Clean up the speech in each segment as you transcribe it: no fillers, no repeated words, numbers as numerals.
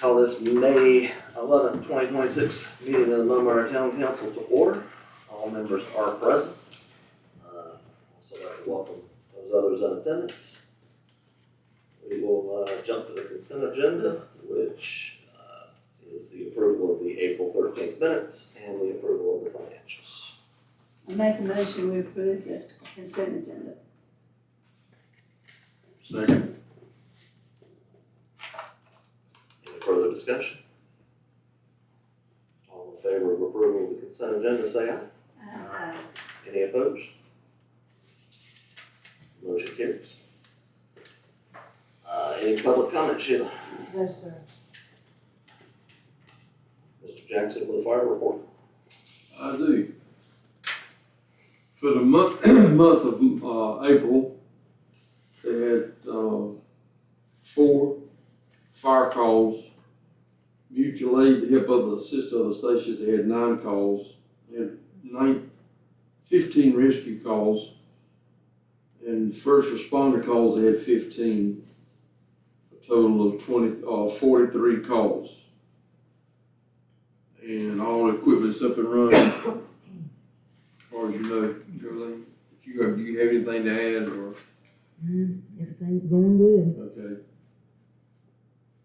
Call this May 11th, 2026 meeting of the Momar Town Council to order. All members are present. Also like to welcome those others in attendance. We will jump to the consent agenda, which is the approval of the April 13th minutes and the approval of the financials. I make a motion we approve the consent agenda. Second. Any further discussion? All in favor of approving the consent agenda, say aye. Any opposed? Motion carries. Any public comment, Sheila? No, sir. Mr. Jackson with the fire report. I do. For the month of April, they had 4 fire calls. Mutual aid to help assist other stations, they had 9 calls. They had 15 rescue calls. And first responder calls, they had 15. A total of 43 calls. And all the equipment's up and running. As far as you know, Jolene, do you have anything to add or? Everything's going good. Okay.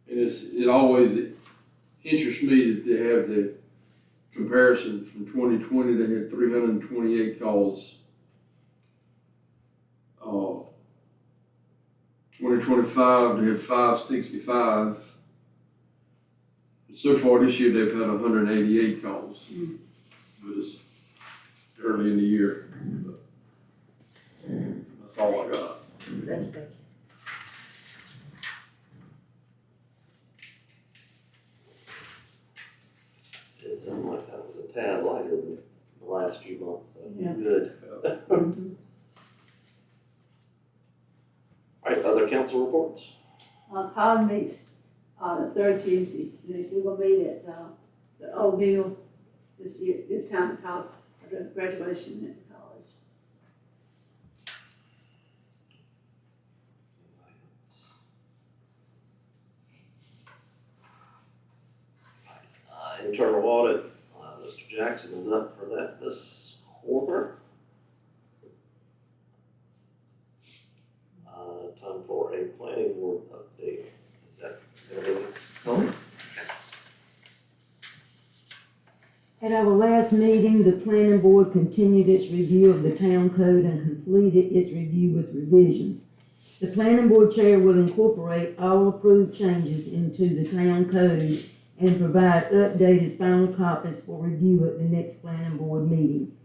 And it always interests me to have the comparison from 2020, they had 328 calls. 2025, they had 565. So far this year, they've had 188 calls. But it's early in the year. That's all I got. Thank you. It sounded like that was a tad lighter than the last few months, so Yeah. good. All right, other council reports? COG meets, the third Tuesday. We're gonna meet at, the Old Mill this time because of the graduation at the college. Internal audit, Mr. Jackson is up for that this quarter. Time for a planning board update. Is that gonna be coming? At our last meeting, the planning board continued its review of the town code and completed its review with revisions. The planning board chair will incorporate all approved changes into the town code and provide updated final copies for review at the next planning board meeting.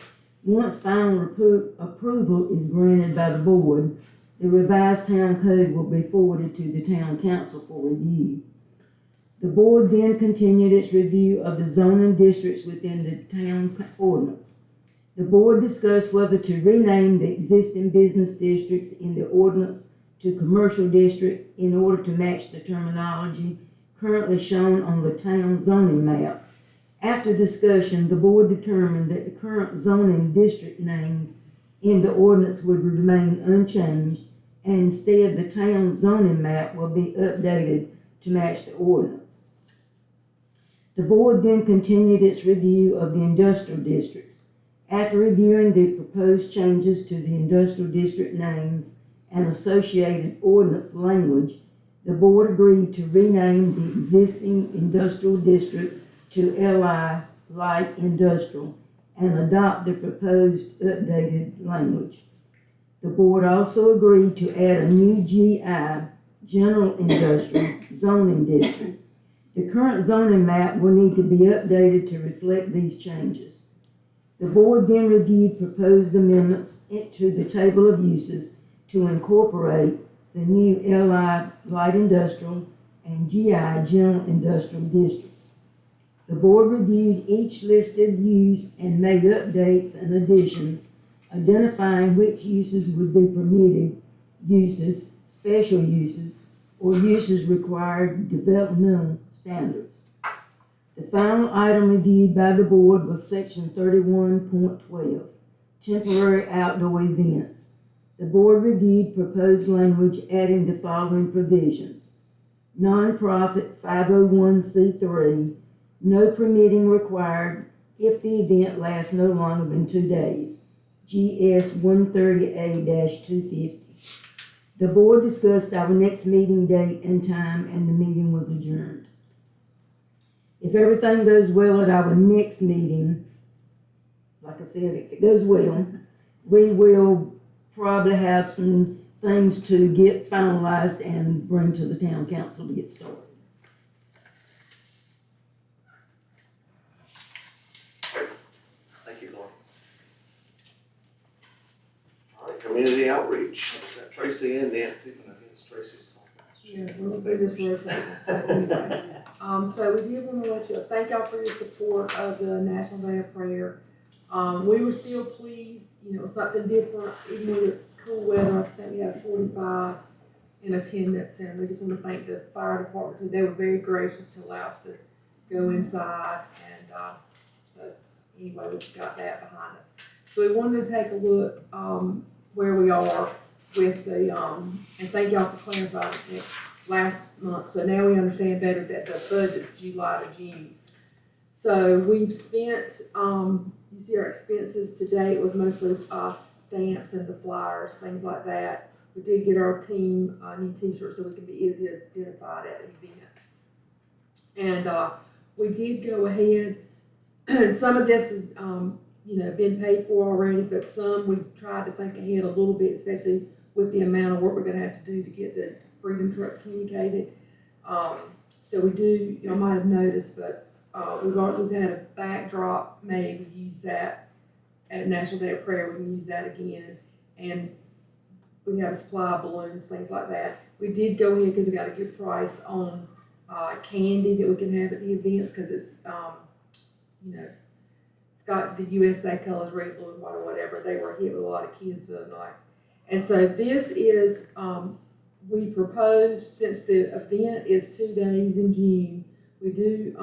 Once final approval is granted by the board, the revised town code will be forwarded to the town council for review. The board then continued its review of the zoning districts within the town ordinance. The board discussed whether to rename the existing business districts in the ordinance to commercial district in order to match the terminology currently shown on the town zoning map. After discussion, the board determined that the current zoning district names in the ordinance would remain unchanged, and instead the town zoning map will be updated to match the ordinance. The board then continued its review of the industrial districts. After reviewing the proposed changes to the industrial district names and associated ordinance language, the board agreed to rename the existing industrial district to LI Light Industrial and adopt the proposed updated language. The board also agreed to add a new GI, General Industrial Zoning District. The current zoning map will need to be updated to reflect these changes. The board then reviewed proposed amendments to the table of uses to incorporate the new LI Light Industrial and GI General Industrial Districts. The board reviewed each listed use and made updates and additions, identifying which uses would be permitted uses, special uses, or uses required developmental standards. The final item reviewed by the board was section 31.12, temporary outdoor events. The board reviewed proposed language adding the following provisions. nonprofit 501c3, no permitting required if the event lasts no longer than 2 days. GS 130A-250. The board discussed our next meeting date and time, and the meeting was adjourned. If everything goes well at our next meeting, like I said, if it goes well, we will probably have some things to get finalized and bring to the town council to get started. Thank you, Lauren. All right, community outreach. We've got Tracy and Nancy, but I guess Tracy's talking. Yeah, we're just rotating. So we did want to let you, thank y'all for your support of the National Day of Prayer. We were still pleased, something different, even with the cool weather. I think we had 45 in attendance, and we just want to thank the fire department, too. They were very gracious to allow us to go inside, and so anyway, we've got that behind us. So we wanted to take a look where we are with the, and thank y'all for clarifying it last month. So now we understand better that the budget's July to June. So we've spent, you see our expenses to date was mostly stamps and the flyers, things like that. We did get our team new t-shirts so we can be easily identified at events. And we did go ahead, and some of this is, been paid for already, but some we tried to think ahead a little bit, especially with the amount of work we're gonna have to do to get the Freedom Trucks communicated. So we do, y'all might have noticed, but we've had a backdrop made. We use that at National Day of Prayer. We can use that again, and we have supply balloons, things like that. We did go ahead because we got a good price on candy that we can have at the events, because it's it's got the USA colors, red, blue, and white, or whatever. They were hit with a lot of kids the other night, and so this is we proposed, since the event is 2 days in June. We do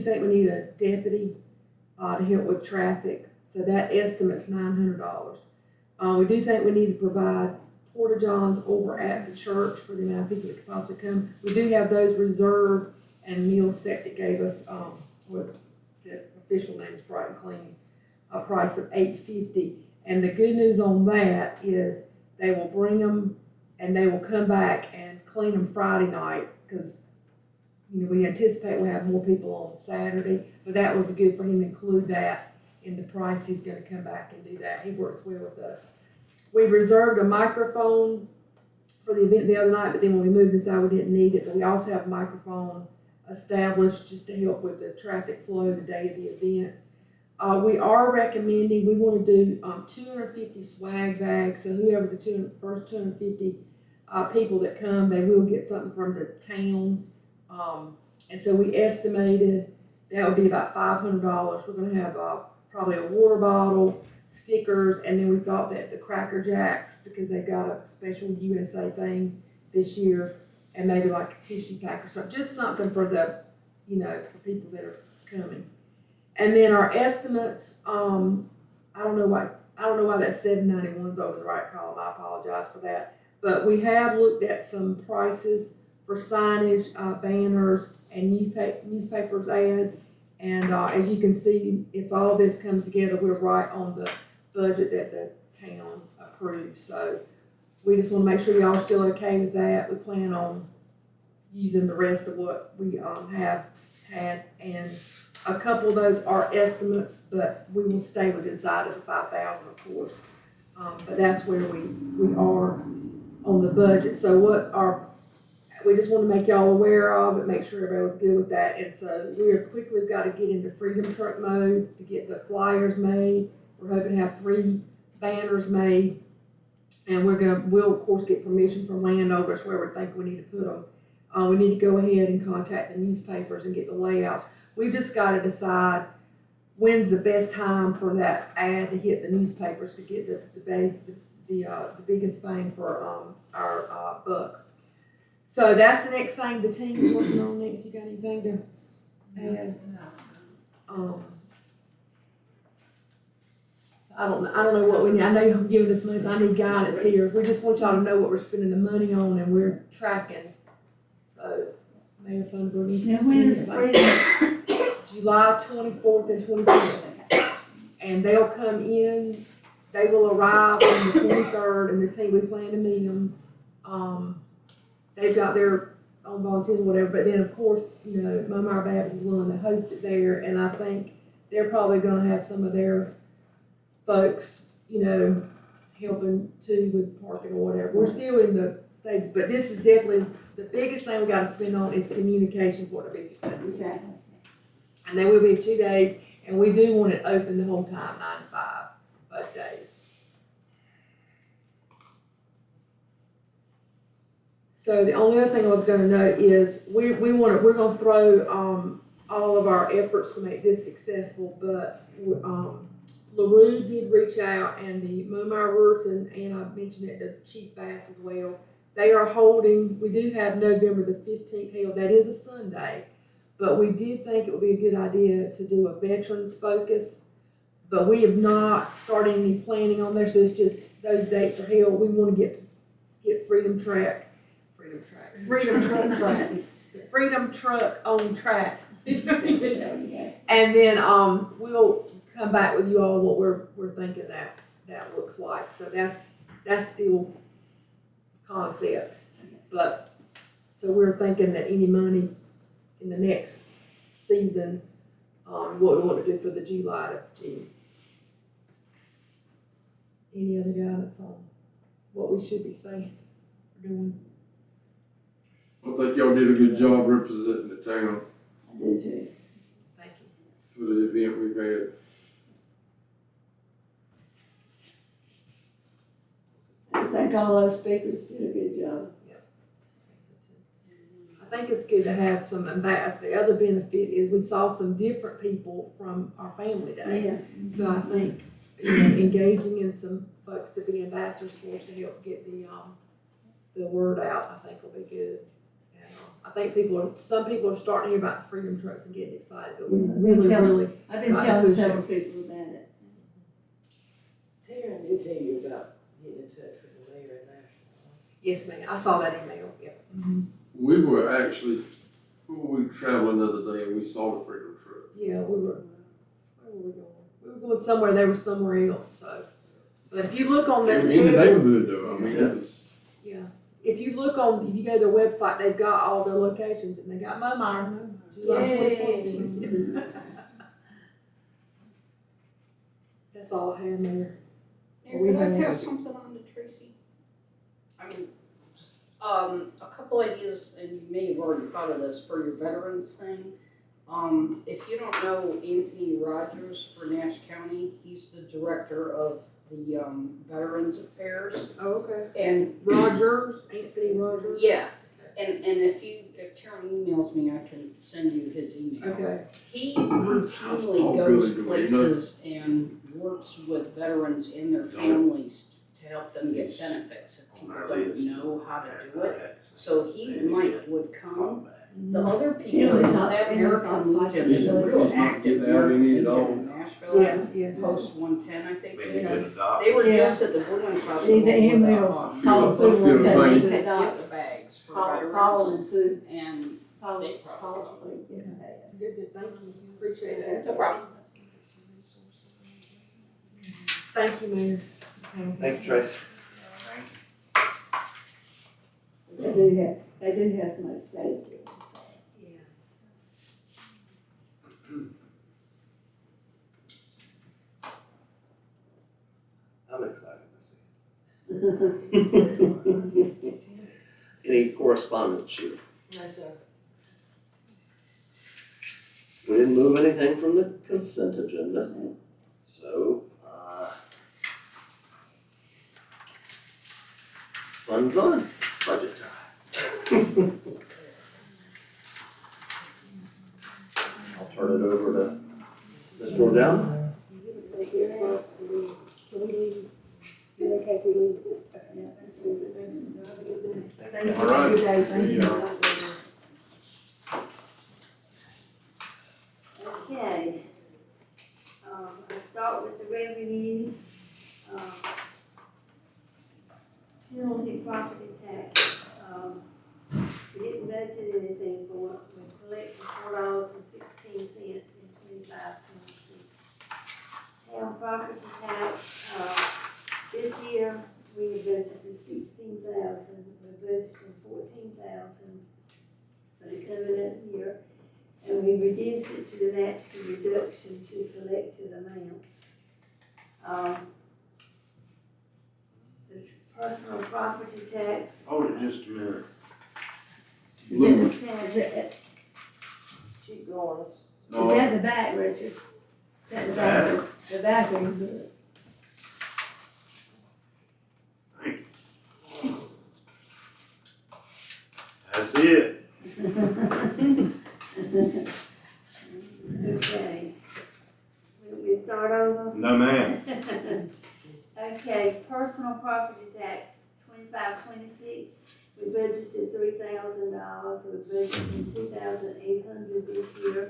think we need a deputy to help with traffic, so that estimate's $900. We do think we need to provide porta-johns over at the church for the amount of people that could possibly come. We do have those reserved, and Meal Septic gave us what the official name is Bright and Clean, a price of $850. And the good news on that is they will bring them and they will come back and clean them Friday night, because we anticipate we'll have more people on Saturday, but that was good for him to include that in the price. He's going to come back and do that. He works well with us. We reserved a microphone for the event the other night, but then when we moved inside, we didn't need it. But we also have a microphone established just to help with the traffic flow the day of the event. We are recommending, we want to do 250 swag bags. So whoever the first 250 people that come, they will get something from the town. And so we estimated that would be about $500. We're going to have probably a water bottle, stickers, and then we thought that the Cracker Jacks, because they got a special USA thing this year, and maybe like a tissue pack or something, just something for the, for people that are coming. And then our estimates, I don't know why that 791's over the right column. I apologize for that. But we have looked at some prices for signage, banners, and newspapers ad. And as you can see, if all this comes together, we're right on the budget that the town approved. So we just want to make sure y'all are still okay with that. We plan on using the rest of what we have had, and a couple of those are estimates, but we will stay within inside of the 5,000, of course. But that's where we are on the budget. So we just want to make y'all aware of it, make sure everybody's good with that. And so we're quickly got to get into Freedom Truck mode to get the flyers made. We're hoping to have 3 banners made, and we'll of course get permission from landowners where we think we need to put them. We need to go ahead and contact the newspapers and get the layouts. We've just got to decide when's the best time for that ad to hit the newspapers to get the biggest bang for our buck. So that's the next thing the team is working on next. You got anything to add? I don't know what we need. I know you're giving us money, so I need guidance here. We just want y'all to know what we're spending the money on, and we're tracking. So, Mayor Thunberg. And when is Freedom? July 24th and 25th. And they'll come in, they will arrive on the 23rd, and the team, we plan to meet them. They've got their own volunteers or whatever, but then of course, you know, Mumar Baptist is willing to host it there, and I think they're probably gonna have some of their folks, you know, helping too with parking or whatever. We're still in the stages, but this is definitely, the biggest thing we gotta spend on is communication for it to be successful. Exactly. And they will be 2 days, and we do want it open the whole time, 9 to 5, both days. So the only other thing I was gonna note is, we're gonna throw, all of our efforts to make this successful, but, LaRue did reach out, and the Mumar Ruritan, and I mentioned it to Chief Bass as well. They are holding, we do have November the 15th held, that is a Sunday, but we did think it would be a good idea to do a veterans focus. But we have not started any planning on there, so it's just, those dates are held. We wanna get Freedom Truck on track. And then, we'll come back with you all what we're thinking that looks like. So that's still concept. But, so we're thinking that any money in the next season, what we want to do for the July to June. Any other guidance on what we should be saying or doing? I think y'all did a good job representing the town I do too. Thank you. for the event we've had. I think all those speakers did a good job. I think it's good to have some, and that's the other benefit is we saw some different people from our family day. Yeah. So I think, you know, engaging in some folks to be ambassadors for us to help get the word out, I think will be good. And I think some people are starting to hear about the freedom trucks and getting excited, but we really, I've been Got telling push several it. people about it. Tara did tell you about getting in touch with the mayor and national. yes, ma'am, I saw that email, yep. We were actually, we were traveling the other day and we saw the freedom truck. Yeah, where were we going? We were going somewhere, they were somewhere else, so. But if you look on their In the schedule, neighborhood though, I mean, it was, yeah, if you go to their website, they've got all their locations, and they got Mumar, July 24th. That's all I have, Mayor. Mayor, could I pass something on to Tracy? I mean, a couple ideas, and you may have already thought of this for your veterans thing. If you don't know Anthony Rogers for Nash County, he's the director of the Veterans Affairs. Oh, okay. And Anthony Rogers? yeah, and if Sharon emails me, I can send you his email. Okay. He Oh, routinely goes good. places and works with veterans and their families to help them get benefits if people don't know how to do it. So he would come. The other people is that American Legion is a real He's not active getting out any at American Legion all. in Nashville. Yes. Post 110, I think. Maybe it is. good adopt. They were Yeah. just at the Women's Hospital. See, the with, email, Paul I Sue feel wanted the to pain. take gift it off. bags for Paul veterans. and Sue, And Paul's, they probably Paul's, don't. Good, thank you, appreciate that. No problem. Thank you, Mayor. Thank you, Tracy. they do have somebody stays with them, so. I'm excited to see it. Any correspondence, Sheila? No, sir. We didn't move anything from the consent agenda, so, fun, budget time. I'll turn it over to Ms. Georgiana. Thank you. All right. Good day. Thank you. Yeah. Okay. I'll start with the revenues. Penalty property tax. We didn't vote budgeted anything for it. We collected $4.16 in 25-26. Town property tax, this year, we budgeted 16,000, we budgeted 14,000 for the coming year, and we reduced it to the match the reduction to collected amounts. This personal property tax. Hold it just a minute. Louis, Keep going. Is that the back, Richard? Is that the back? The back is good. That's it. Okay. Will we start over? No, ma'am. Okay, personal property tax, 25-26. We budgeted $3,000, we budgeted 2,800 this year.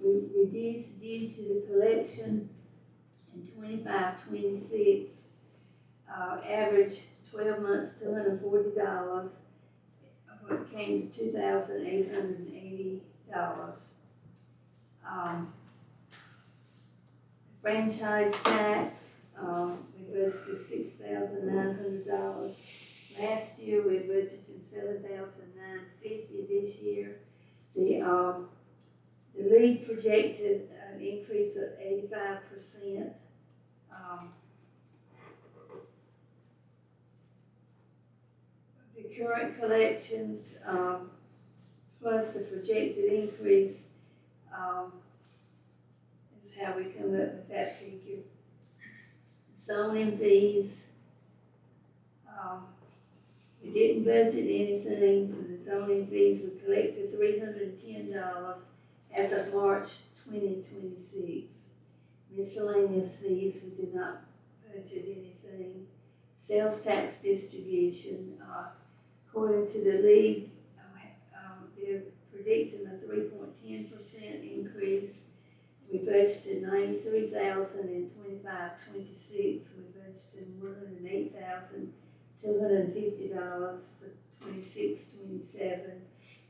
We reduced due to the collection in 25-26. Average 12 months, $240. It came to $2,880. Franchise tax, we budgeted $6,900. Last year, we budgeted $7,950 this year. The league projected an increase of 85%. The current collections, plus the projected increase, is how we come up with that figure. Zoning fees, we didn't budget anything for the zoning fees. We collected $310 as of March 2026. Miscellaneous fees, we did not budget anything. Sales tax distribution, according to the league, they're predicting a 3.10% increase. We budgeted $93,000 in 25-26. We budgeted $108,250 for 26-27.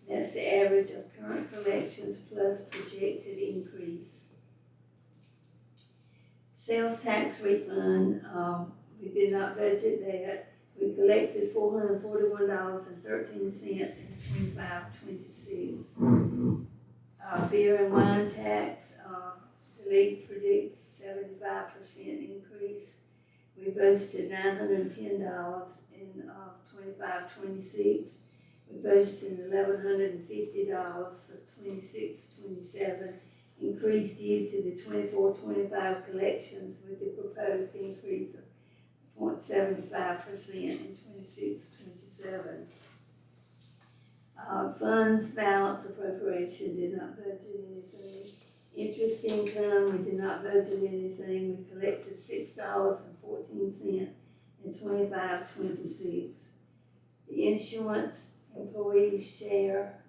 That's the average of current collections plus projected increase. Sales tax refund, we did not budget that. We collected $441.13 in 25-26. Beer and wine tax, the league predicts 75% increase. We budgeted $910 in 25-26. We budgeted $1,150 for 26-27. Increase due to the 24-25 collections with the proposed increase of 0.75% in 26-27. Funds balance appropriation, did not budget anything. Interest income, we did not budget anything. We collected $6.14 in 25-26. The insurance employee share,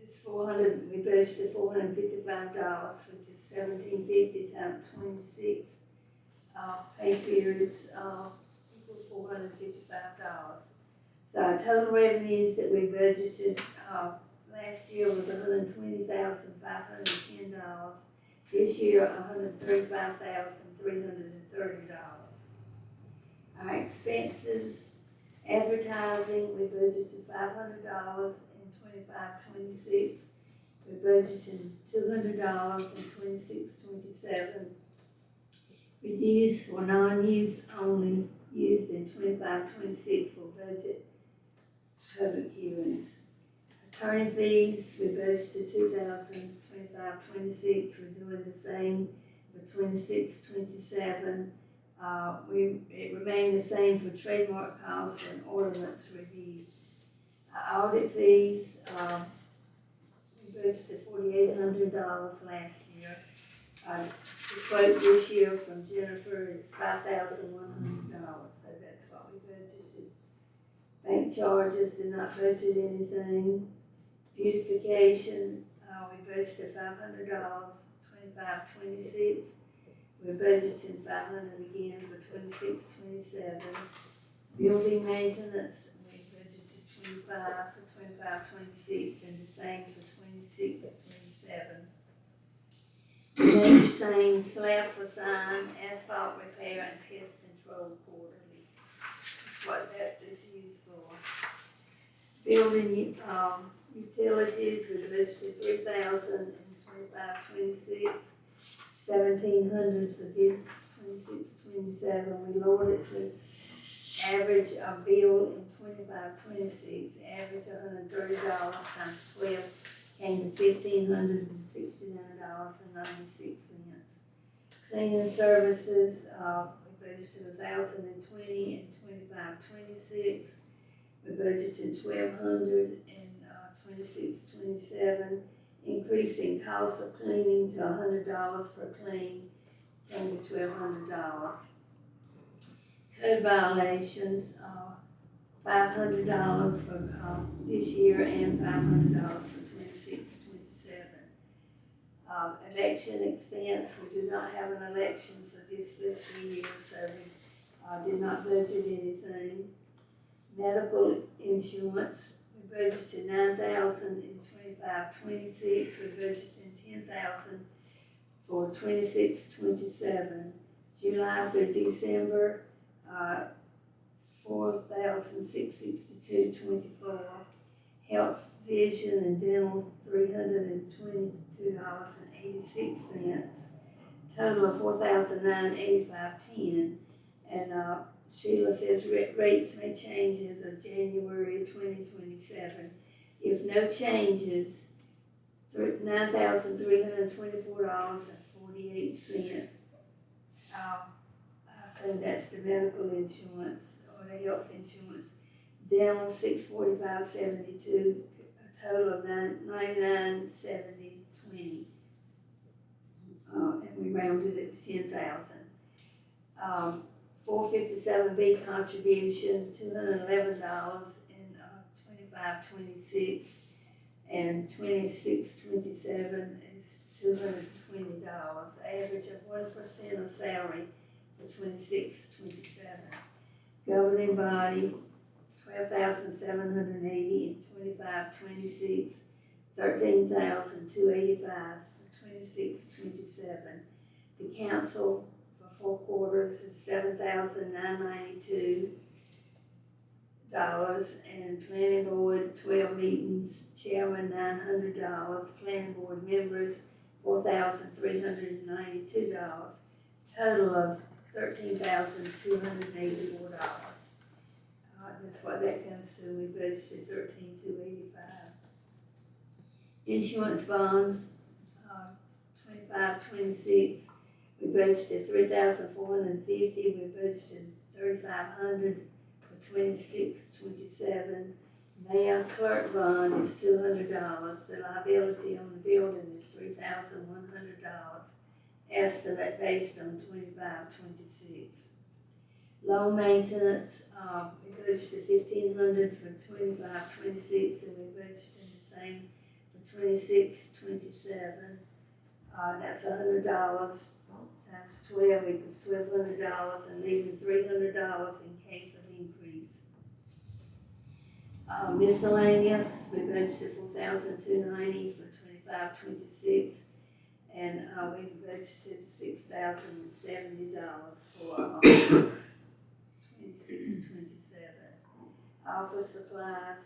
it's $400. We budgeted $455, which is $1,750 times 26 pay periods equals $455. So our total revenues that we budgeted last year was $120,510. This year, $135,330. Our expenses, advertising, we budgeted $500 in 25-26. We budgeted $200 in 26-27. Reduced for non-use only, used in 25-26 for budget public hearings. Attorney fees, we budgeted $2,000, 25-26. We're doing the same for 26-27. It remained the same for trademark costs and ordinance review. Audit fees, we budgeted $4,800 last year. The quote this year from Jennifer is $5,100, so that's what we budgeted. Bank charges, did not budget anything. Beautification, we budgeted $500, 25-26. We're budgeting $500 again for 26-27. Building maintenance, we budgeted 25 for 25-26, and the same for 26-27. Remain the same, slab for sign, asphalt repair, and pest control quarterly. That's what that is used for. Building, utilities, we budgeted 3,000 in 25-26, 1,700 for this 26-27. We lowered it to average bill in 25-26, average $130 times 12, came to $1,569.96. Cleaning services, we budgeted 1,020 in 25-26. We budgeted 1,200 in 26-27. Increasing cost of cleaning to $100 per clean, came to $1,200. Code violations, $500 for this year and $500 for 26-27. Election expense, we do not have an election for this fiscal year, so we did not budget anything. Medical insurance, we budgeted 9,000 in 25-26. We budgeted 10,000 for 26-27. July through December, 4,662.24. Health, vision, and dental, $322.86. Total of $4,985.10. And Sheila says rates may change as of January 2027. If no changes, $9,324.48. I think that's the medical insurance or the health insurance. Dental $645.72, a total of $99.70.20. And we rounded it to 10,000. 457B contribution, $211 in 25-26, and 26-27 is $220. Average of 1% of salary for 26-27. Governing body, 12,780 in 25-26, 13,285 for 26-27. The council for 4 quarters is $7,992, and planning board 12 meetings, chairman $900, planning board members $4,392, total of $13,284. That's what that comes to. We budgeted $13,285. Insurance bonds, 25-26. We budgeted $3,450. We budgeted $3,500 for 26-27. Mayor clerk bond is $200. The liability on the building is $3,100. Estimate based on 25-26. Loan maintenance, we budgeted $1,500 for 25-26, and we budgeted the same for 26-27. That's $100 times 12 equals $1,200, and leaving $300 in case of increase. Miscellaneous, we budgeted $4,290 for 25-26, and we budgeted $6,070 for 26-27. Office supplies,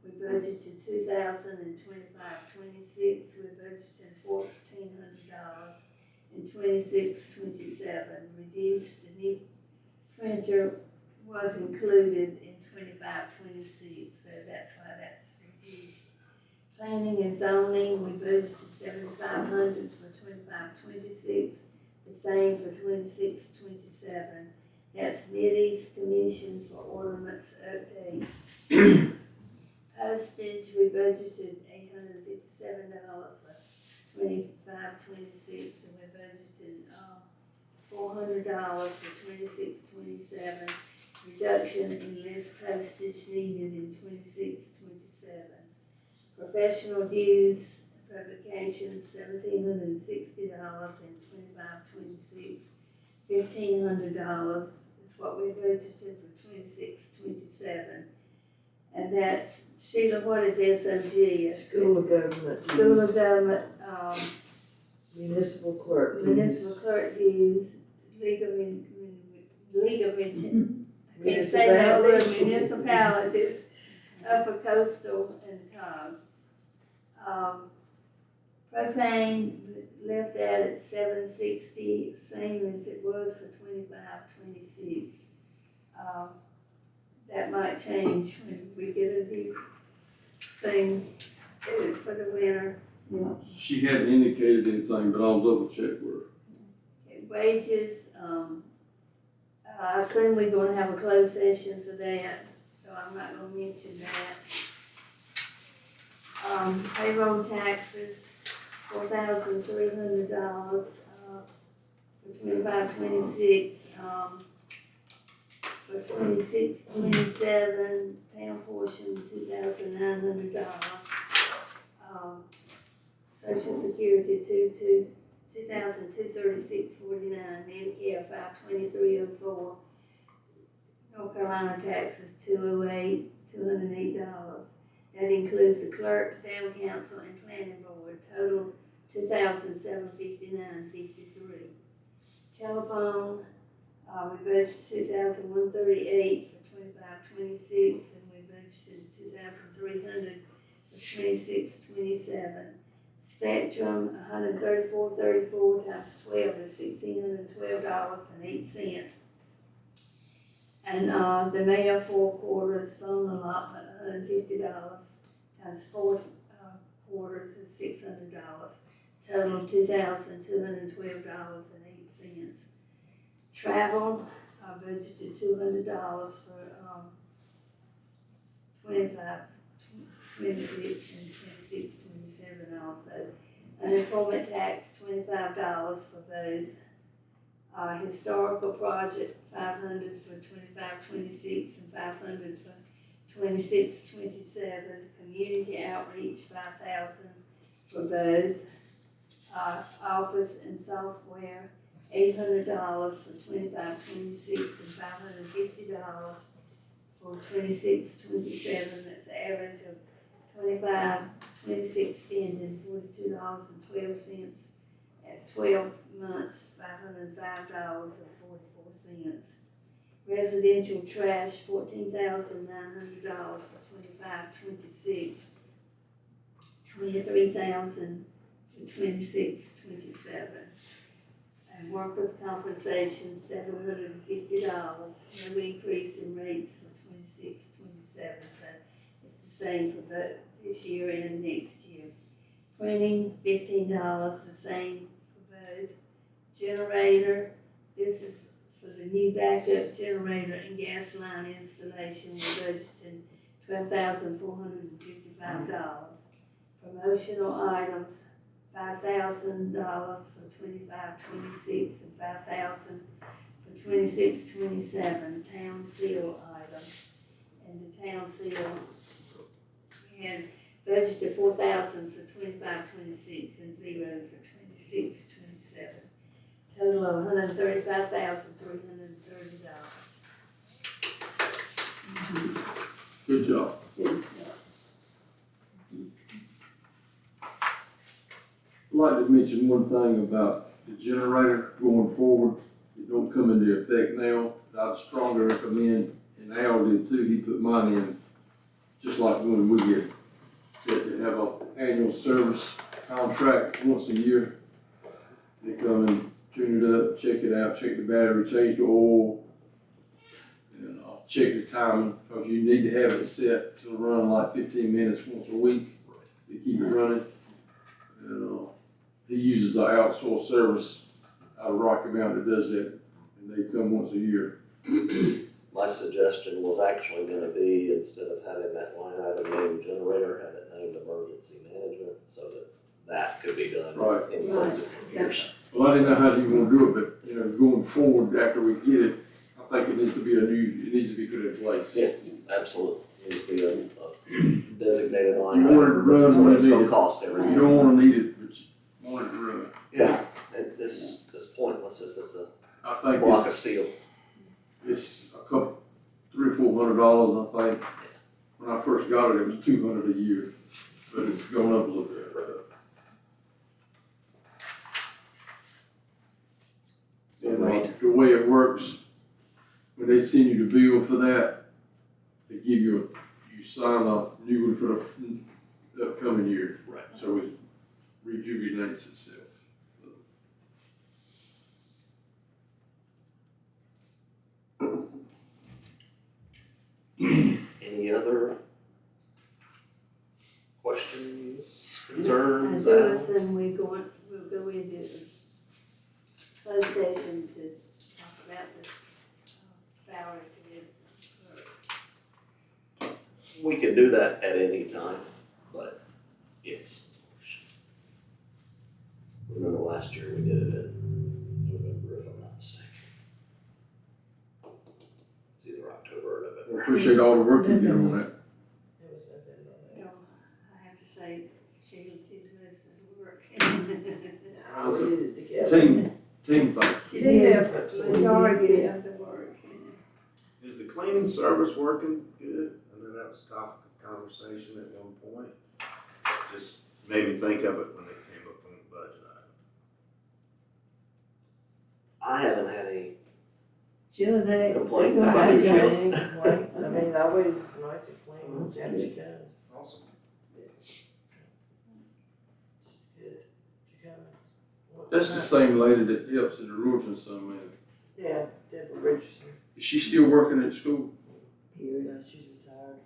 we budgeted $2,000 in 25-26. We budgeted $1,400 in 26-27. Reduced, the new printer was included in 25-26, so that's why that's reduced. Planning and zoning, we budgeted $7,500 for 25-26, the same for 26-27. That's Middy's commission for ornaments update. Postage, we budgeted $857 for 25-26, and we budgeted $400 for 26-27. Reduction in less postage needed in 26-27. Professional dues, publications, $1,760 in 25-26. $1,500 is what we budgeted for 26-27. And that's, Sheila, what is SOG? School of Government. School of Government, Municipal clerk. municipal clerk dues, League of, I can't say that word, municipalities, Upper Coastal and propane left that at 760, same as it was for 25-26. That might change when we get a new thing for the winter. She hadn't indicated anything, but I'll double check with her. Okay, wages, I assume we're gonna have a closed session for that, so I'm not gonna mention that. Payroll taxes, $4,300, for 25-26, for 26-27, town portion, $2,900. Social Security, $2,236.49, Medicare, $523.04, North Carolina taxes, $208. That includes the clerk, town council, and planning board, total $2,759.53. Telephone, we budgeted $2,138 for 25-26, and we budgeted $2,300 for 26-27. Spectrum, $134.34 times 12 is $1,612.08. And the mayor 4 quarters phone allotment, $150 times 4 quarters is $600. Total $2,212.08. Travel, I budgeted $200 for 25, 26, and 26, 27 also. Unemployment tax, $25 for both. Historical project, $500 for 25-26 and $500 for 26-27. Community outreach, $5,000 for both. Office and software, $800 for 25-26 and $550 for 26-27. That's an average of 25-26 spending, $42.12 at 12 months, $505.44. Residential trash, $14,900 for 25-26, $23,000 for 26-27. And workers' compensation, $750, no increase in rates for 26-27. So it's the same for this year and next year. Printing, $15, the same for both. Generator, this is for the new backup generator and gas line installation, we're budgeting $12,455. Promotional items, $5,000 for 25-26 and $5,000 for 26-27. Town seal items, and the town seal, we had budgeted $4,000 for 25-26 and $0 for 26-27. Total of $135,330. Good job. I'd like to mention one thing about the generator going forward. It don't come into effect now. I'd strongly recommend, and Al did too, he put mine in, just like when we get to have an annual service contract once a year. They come and tune it up, check it out, check the battery, change the oil, and check the timing, because you need to have it set to run like 15 minutes once a week to keep it running. And he uses an outsourced service out of Rocky Mount that does that, and they come once a year. My suggestion was actually gonna be, instead of having that line item named generator, have it named emergency management, so that could be done Right. in subsequent years. Well, I didn't know how you want to do it, but, you know, going forward after we get it, I think it needs to be it needs to be put in place. Yeah, absolutely. Needs to be a designated line You want it to item. This is run what when it's you gonna need it. cost every You year. don't want to need it, but you want it to run. Yeah, this pointless if it's a I think block of steel. it's a couple, $300 or $400, I think, when I first got it, it was 200 a year, but it's gone up a little bit. And the way it works, when they send you the bill for that, they give you you sign a new one for the upcoming year. Right. So it rejuvenates itself. Any other questions, concerns, Lewis, add-ons? and we'll go into the closed session to talk about the salary to We can do that at any time, but yes. Remember last year we did it in November, if I'm not mistaken. It's either October or I November. appreciate all the work you did on that. It was nothing on you know, I have to say, Sheila did most of the work. that. No, we did it together. Team thing. She Team did effort, so we majority of the work. Is the cleaning service working good? I know that was topic of conversation at one point. Just made me think of it when it came up on the budget item. I haven't had any Sheila, they. complaint they go about back your to- Sheila. Any complaints? I mean, always nice and clean when Janice comes. Awesome. She's good. She comes. once That's a the month. same lady that helps in the Rural some man. Yeah, Deborah Richardson. Is she still working at school? Period. No, she's retired.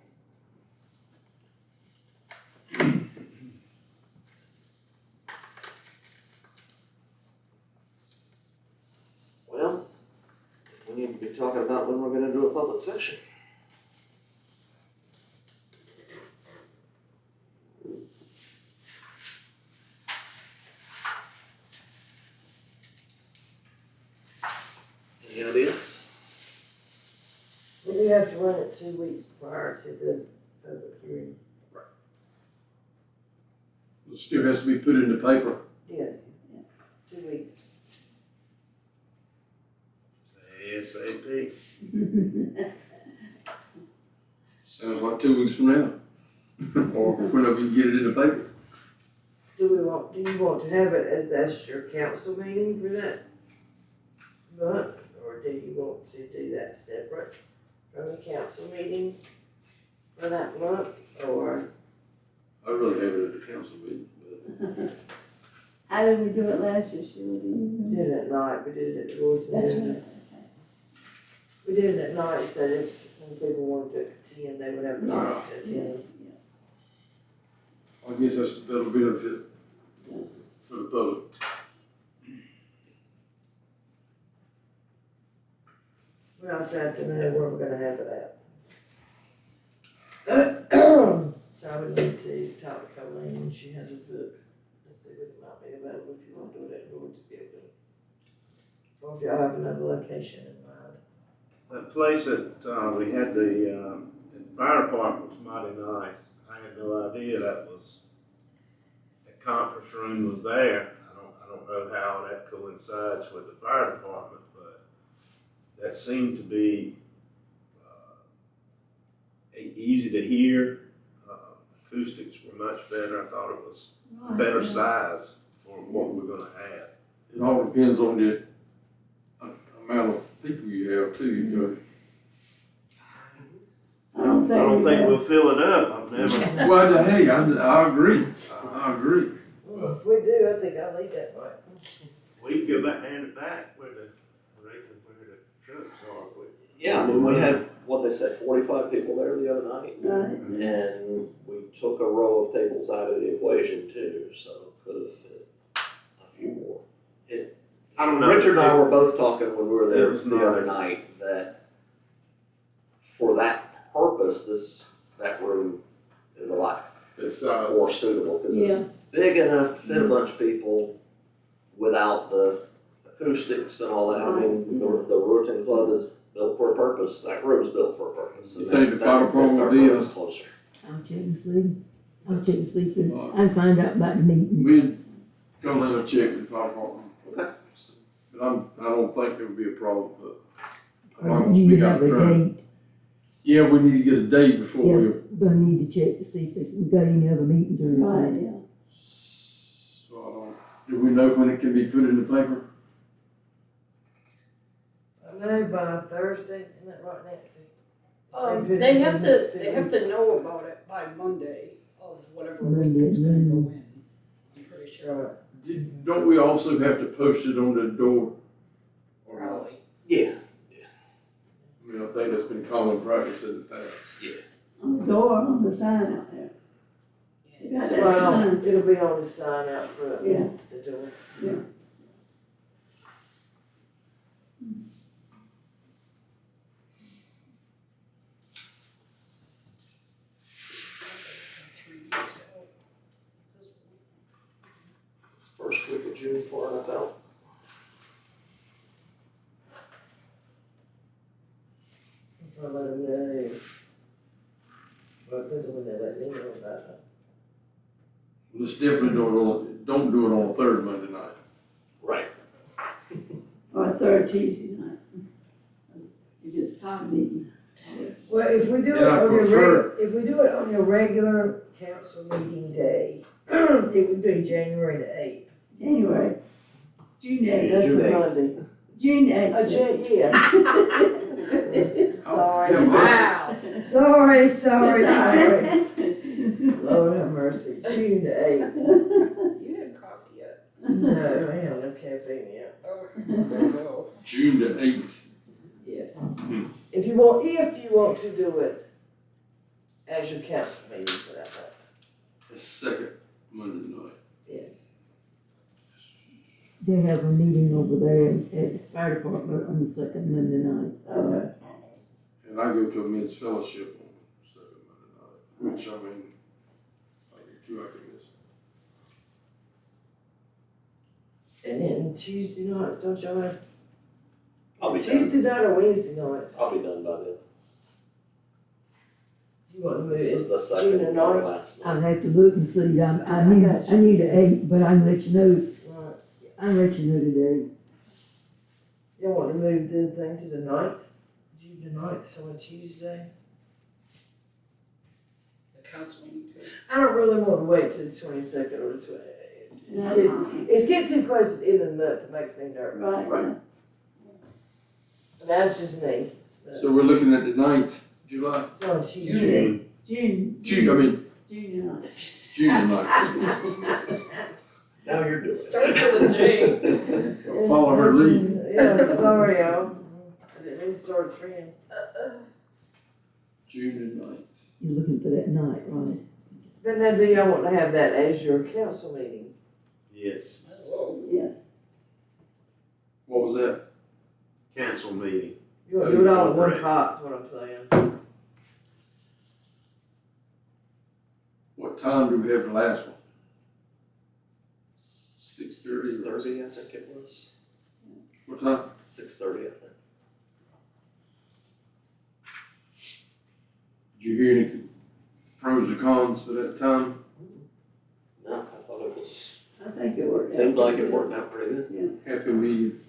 Well, we need to be talking about when we're gonna do a public session. Any ideas? We do have to run it 2 weeks prior to the public hearing. It still has to be put in the paper. Yes. 2 weeks. ASAP. Sounds like 2 weeks from now. Or whenever you get it in the paper. Do you want to have it as that's your council meeting for that month? Or do you want to do that separate from the council meeting for that month? Or, I'd rather have it at the council meeting, but How did we do it last year, Sheila, do you we remember? did it at night, we did it at Lord's. That's right. We did it at night, so if when people wanted to attend, they would have a chance to attend. I guess that's the better benefit for the public. We also have to know where we're gonna have it at. So I would need to talk to Colleen when she has a book, and see what might be available if you want to do it at Lord's building. Or if y'all have another location in mind. That place that, we had the fire department was mighty nice. I had no idea that conference room was there. I don't know how that coincides with the fire department, but that seemed to be, easy to hear. Acoustics were much better. I thought it was a better size for what we're gonna have. It all depends on the amount of people you have too. I don't think. I don't we think have- we'll fill it up. I've never. Well, hey, I agree. I agree. Well, if we do, I think I'll leave that way. We can go back there in the back where the trucks are. If we- Yeah, I mean, we had, what they say, 45 people there the other night. Right. And we took a row of tables out of the equation too, so could have fit a few more. I don't know. Richard and I were both talking when we were there It was the other nice. night that for that purpose, that room is a lot It's more suitable because it's big enough to fit a bunch of people without the acoustics and all that. I mean, the Ruritan Club is built for a purpose. That room is built for a purpose. You think the fire That fits our department will be, purpose closer. I'll check and see. I'll check and see if I find out about the meetings. we'd go in and check with the fire department. Okay. But I don't think there would be a problem, but as long Or as do we you got have it a done. date? Yeah, we need to get a date before Yeah, we, we're gonna need to check to see if it's got any other meetings or Right, anything. yeah. so I don't, do we know when it can be put in the paper? I know by Thursday, isn't that right, Nancy? They have to know about it by Monday of whatever week Monday, it's gonna go in. I'm pretty sure, Don't we also have to post it on the door? Or not? probably. Yeah, I mean, I think that's been common practice in the past. On the door, on the sign out there. You got that Well, sign. it'll be on the sign out front, Yeah. the door. it's first week of June for NFL. If I let them know. Well, depends on when they let me know about it. Let's definitely don't do it on a third Monday night. Right. Or a third Tuesday night. If it's time meeting. Well, if we do it And I on your prefer- if we do it on your regular council meeting day, it would be January the 8th. January, June eighth, That's June a 8th. Monday. June eighth. Yeah. Sorry. Yeah, Wow. Sorry. Lord have mercy, June the 8th. You had coffee yet? No, I have no caffeine yet. Oh, there you go. June the 8th. Yes. If you want to do it as your council meeting for that month. The second Monday night. Yes. They have a meeting over there at the fire department on the second Monday night. Okay. And I go to a men's fellowship on second Monday night, which I mean, I get 2 I can miss. And then Tuesday nights, don't y'all have? I'll be done. Tuesday night or Wednesday night? I'll be done by then. Do you want to move This is it? the second June and the 9th? last I'll night. have to look and see, I knew the 8th, but I can let you know, Right. I can let you know today. You want to move the thing to the 9th? June the 9th, so on Tuesday? The council meeting too. I don't really want to wait till the 22nd or the 20th. That's fine. It's getting too close to the end of the month, it makes me nervous. Right, Right. That's just me. So we're looking at the 9th, July, It's on Tuesday. June. June, I mean, June ninth. June the 9th. Now you're doing it. Start with a J. Follow her lead. Yeah, sorry, y'all. I didn't mean to start a trend. June the 9th. You're looking for that night, right? But now, do y'all want to have that as your council meeting? Yes, Hello. Yes. What was that? council meeting. You want to do it all in one Correct. pot, is what I'm saying. What time do we have the last one? 6:30. 6:30, I think it was. What time? 6:30, I think. Did you hear any pros or cons for that time? No, I thought it was, I think it worked out. seemed like it worked out pretty good. Happy medium.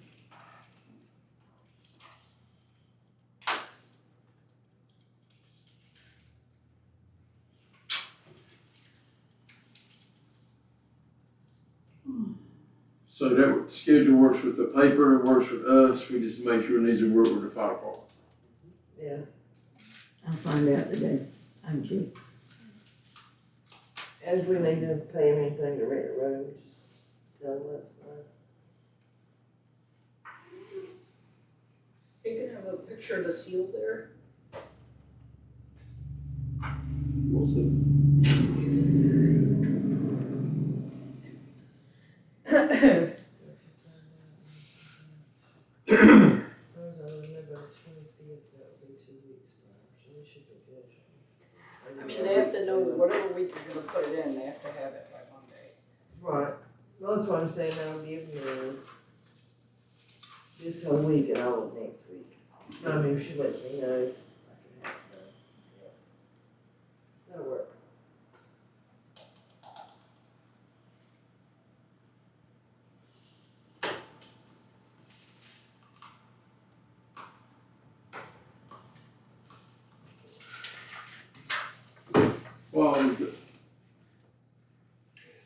So that schedule works with the paper, it works with us, we just make sure it needs to work with the fire department. Yeah. I'll find out today, I'm sure. And if we need to pay him anything to rent a room, just tell him that's fine. Are you gonna have a picture of the seal there? We'll see. As I remember, 25th, that would be 2 weeks now, so we should be good. I mean, they have to know whatever week you're gonna put it in, they have to have it by Monday. Right, well, that's what I'm saying, I'll give you this whole week and all of next week. I mean, if she lets me know, I can have it done. Yeah. That'll work.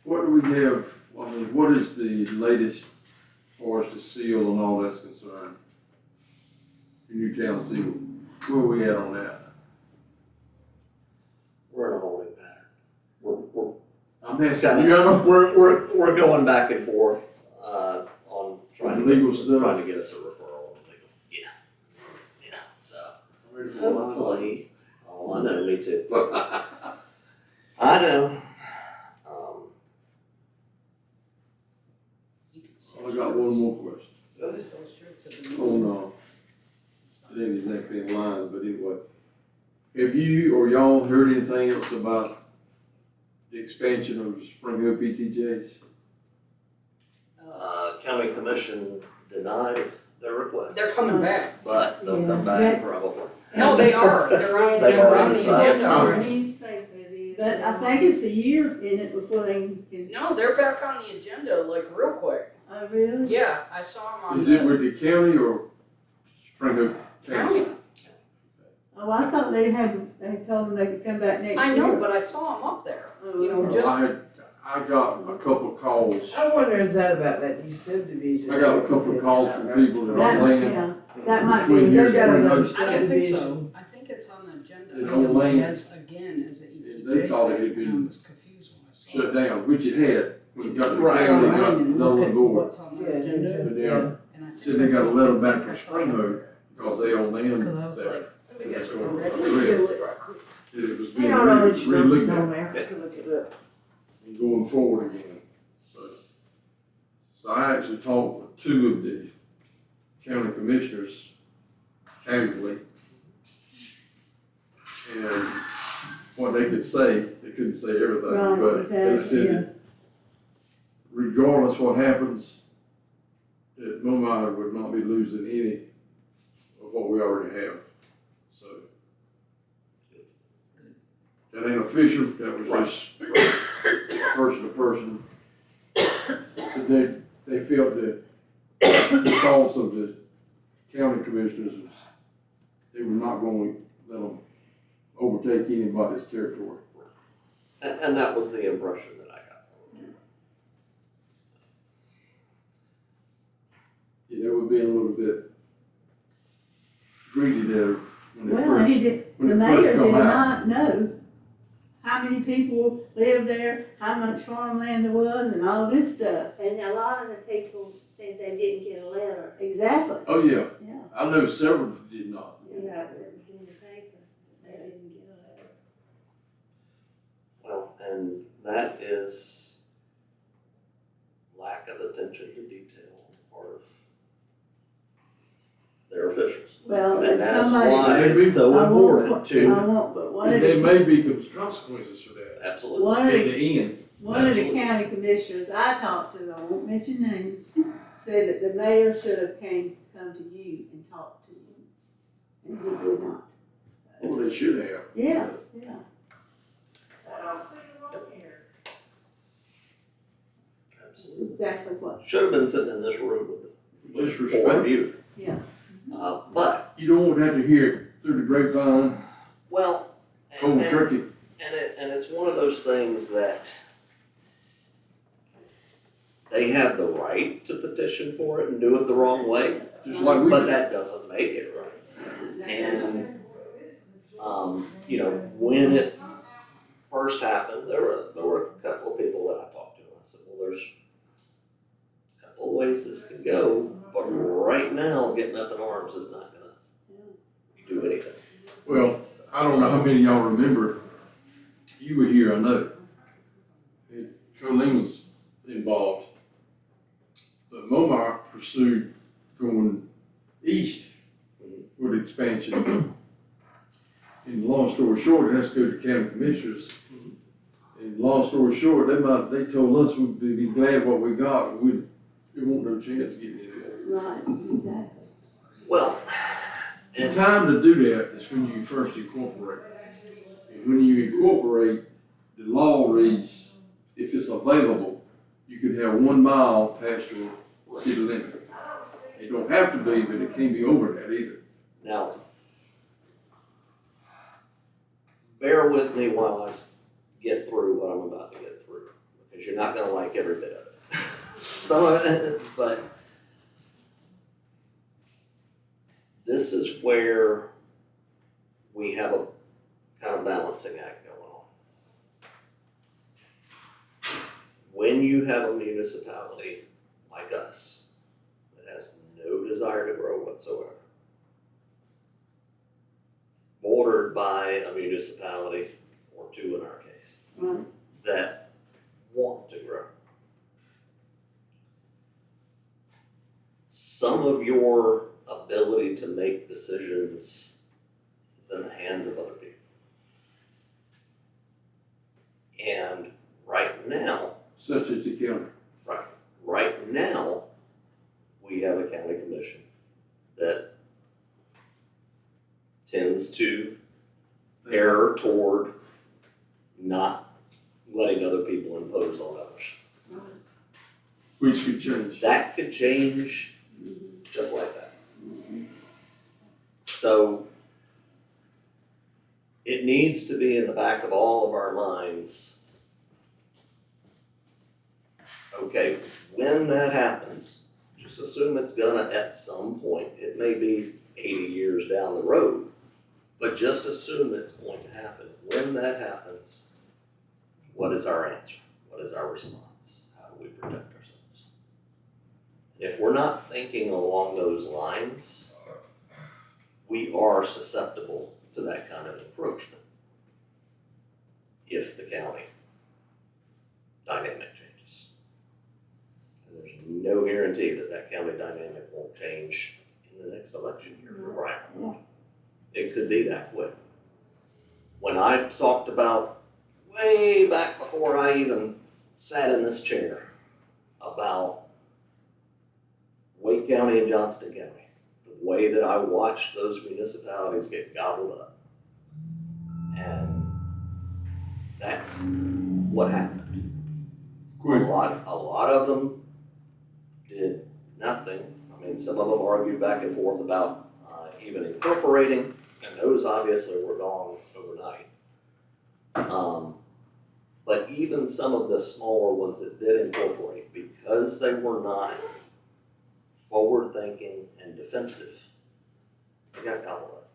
what do we have, I mean, what is the latest as far as the seal and all that's concerned? The Newtown seal, where are we at on that? We're in a holding pattern. We're I'm asking you, I don't, we're going back and forth, on trying to Legal get, stuff. trying to get us a referral on legal. Yeah. Yeah, so hopefully, oh, I know, me too. I know. I got one more question. Oh, no. It ain't exactly in line, but anyway. Have you or y'all heard anything else about the expansion of the Spring Hill PTJs? County Commission denied their request. They're coming back. But they'll come Yeah. back probably. No, they are, they're on, They've they're on already the decided. agenda Our already. newspaper is. But I think it's a year in it before they can, No, they're back on the agenda like real quick. oh, really? Yeah, I saw them on Is it the with the county or Spring Hill County? county. Oh, I thought they told them they could come back next year. I know, but I saw them up there, you know, just, I got a couple of calls. I wonder, is that about that new subdivision? I got a couple of calls from people that That, are land. yeah, that might Between be, here They've got Spring another Hill. I don't think so. subdivision. I think it's on the agenda. It don't land. As, again, as a ETJ. They thought it had been And I was confused when I saw shut down, which it had, when it got to the Right. county, it Right, got and null look and at void. what's on the agenda. But they And I said think they I got a saw- letter back I from saw Spring it. Hill, because they own land Cause I was there. like, That's going already? to address. It was Hang being on, I'll let you know if it's re-looked on at there, I can look it up. and going forward again. So I actually talked with two of the county commissioners casually. And what they could say, they couldn't say everything, Right, but they exactly, said yeah. that regardless what happens, that Momar would not be losing any of what we already have, so. That ain't official, that was just person to person. But they felt that because of the county commissioners, they were not going to let them overtake anybody's territory. And that was the impression that I got. Yeah, they were being a little bit greedy there when they Well, first, he did, when the it mayor first did come out. not know how many people lived there, how much farmland there was, and all this stuff. And a lot of the people said they didn't get a letter. Exactly, Oh, yeah, yeah. I know several that did not. Yeah, it was in the paper, they didn't get a letter. Well, and that is lack of attention to detail on the part of their officials. Well, And that's somebody- why it's so I important won't, to, but one of And there the, may be consequences for that absolutely. one of in the, the end. one of the Absolutely. county commissioners I talked to, I won't mention names, said that the mayor should have come to you and talked to you, and he did not. Well, they should have. Yeah, yeah. Absolutely. Exactly what, Should have been sitting in this room with Just four respect. of you. yeah. But, You don't want to have to hear it through the grapevine, well, cold and, turkey. and it's one of those things that they have the right to petition for it and do it the wrong way, Just like we but did. that doesn't make it right. And, you know, when it first happened, there were a couple of people that I talked to, and I said, well, there's a couple of ways this could go, but right now, getting up in arms is not gonna do anything. Well, I don't know how many of y'all remember, you were here, I know. And Colleen was involved. But Momar pursued going east with expansion. And long story short, it has to go to county commissioners. And long story short, they told us we'd be glad what we got, and we won't no chance getting in there. Right, exactly. Well, The and time to do that is when you first incorporate. And when you incorporate, the law reads, if it's available, you can have 1 mile past your city limit. It don't have to be, but it can't be over that either. now, bear with me while I get through what I'm about to get through, because you're not gonna like every bit of it. Some of it, but this is where we have a kind of balancing act going on. When you have a municipality like us that has no desire to grow whatsoever, bordered by a municipality, or two in our case, Right. that want to grow, some of your ability to make decisions is in the hands of other people. And right now, Such as the county. right now, we have a county commission that tends to err toward not letting other people impose on others. Right. Which could change. That could change just like that. So it needs to be in the back of all of our minds. Okay, when that happens, just assume it's gonna at some point. It may be 80 years down the road, but just assume it's going to happen. When that happens, what is our answer? What is our response? How do we protect ourselves? If we're not thinking along those lines, we are susceptible to that kind of encroachment if the county dynamic changes. And there's no guarantee that that county dynamic won't change in the next election year for Brian. It could be that quick. When I talked about, way back before I even sat in this chair, about Wake County and Johnston County, the way that I watched those municipalities get gobbled up. And that's what happened. A lot of them did nothing. I mean, some of them argued back and forth about even incorporating, and those obviously were gone overnight. But even some of the smaller ones that did incorporate, because they were not forward-thinking and defensive, they got gobbled up.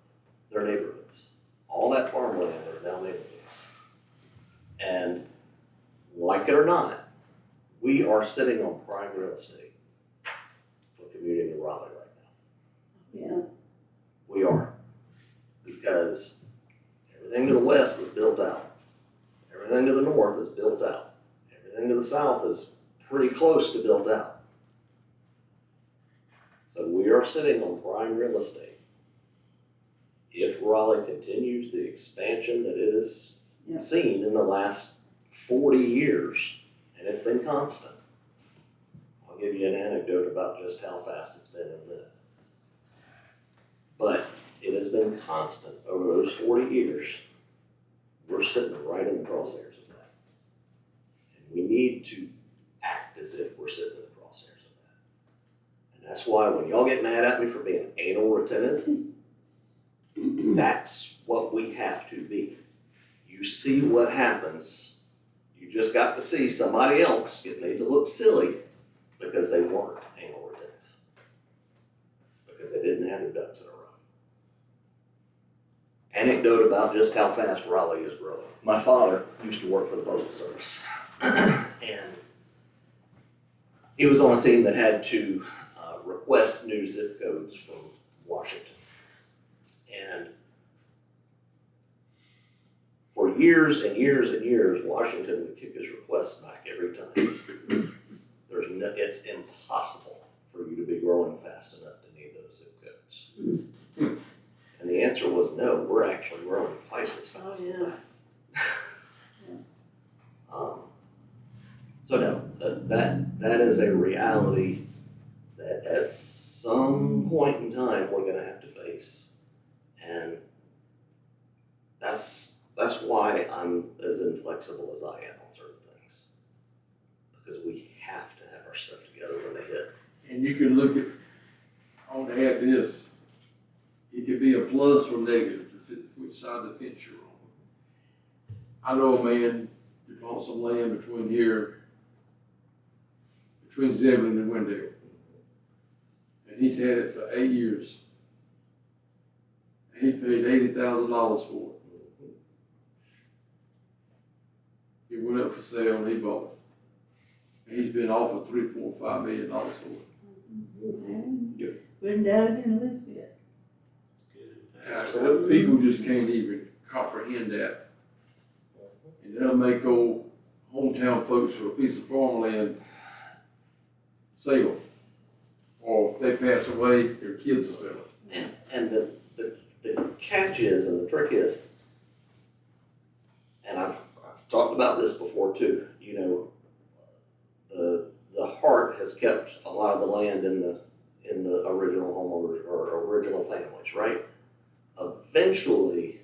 Their neighborhoods. All that farmland is now neighborhoods. And like it or not, we are sitting on prime real estate for community in Raleigh right now. Yeah. We are. Because everything to the west is built out. Everything to the north is built out. Everything to the south is pretty close to built out. So we are sitting on prime real estate. If Raleigh continues the expansion that it has seen in the last 40 years, and it's been constant. I'll give you an anecdote about just how fast it's been in that. But it has been constant over those 40 years. We're sitting right in the crosshairs of that. And we need to act as if we're sitting in the crosshairs of that. And that's why when y'all get mad at me for being anal retentive, that's what we have to be. You see what happens. You just got to see somebody else get made to look silly because they weren't anal retentive. Because they didn't have their ducks in a row. Anecdote about just how fast Raleigh is growing. My father used to work for the Postal Service. And he was on a team that had to request new zip codes from Washington. And for years and years and years, Washington would kick his requests back every time. It's impossible for you to be growing fast enough to need those zip codes. And the answer was no, we're actually growing twice as fast as that. So no, that is a reality that at some point in time we're gonna have to face. And that's why I'm as inflexible as I am on certain things. Because we have to have our stuff together when they hit. And you can look at, I want to add this, it could be a plus or negative, which side of the fence you're on. I know a man that bought some land between Zebulon and Wendell. And he's had it for 8 years. And he paid $80,000 for it. It went up for sale and he bought it. And he's been offered $3.5 million for it. Written down in the list yet. Absolutely. People just can't even comprehend that. And that'll make old hometown folks for a piece of farmland sell. Or if they pass away, their kids will sell it. And the catch is, and the trick is, and I've talked about this before too, you know, the heart has kept a lot of the land in the original homeowners or original families, right? Eventually,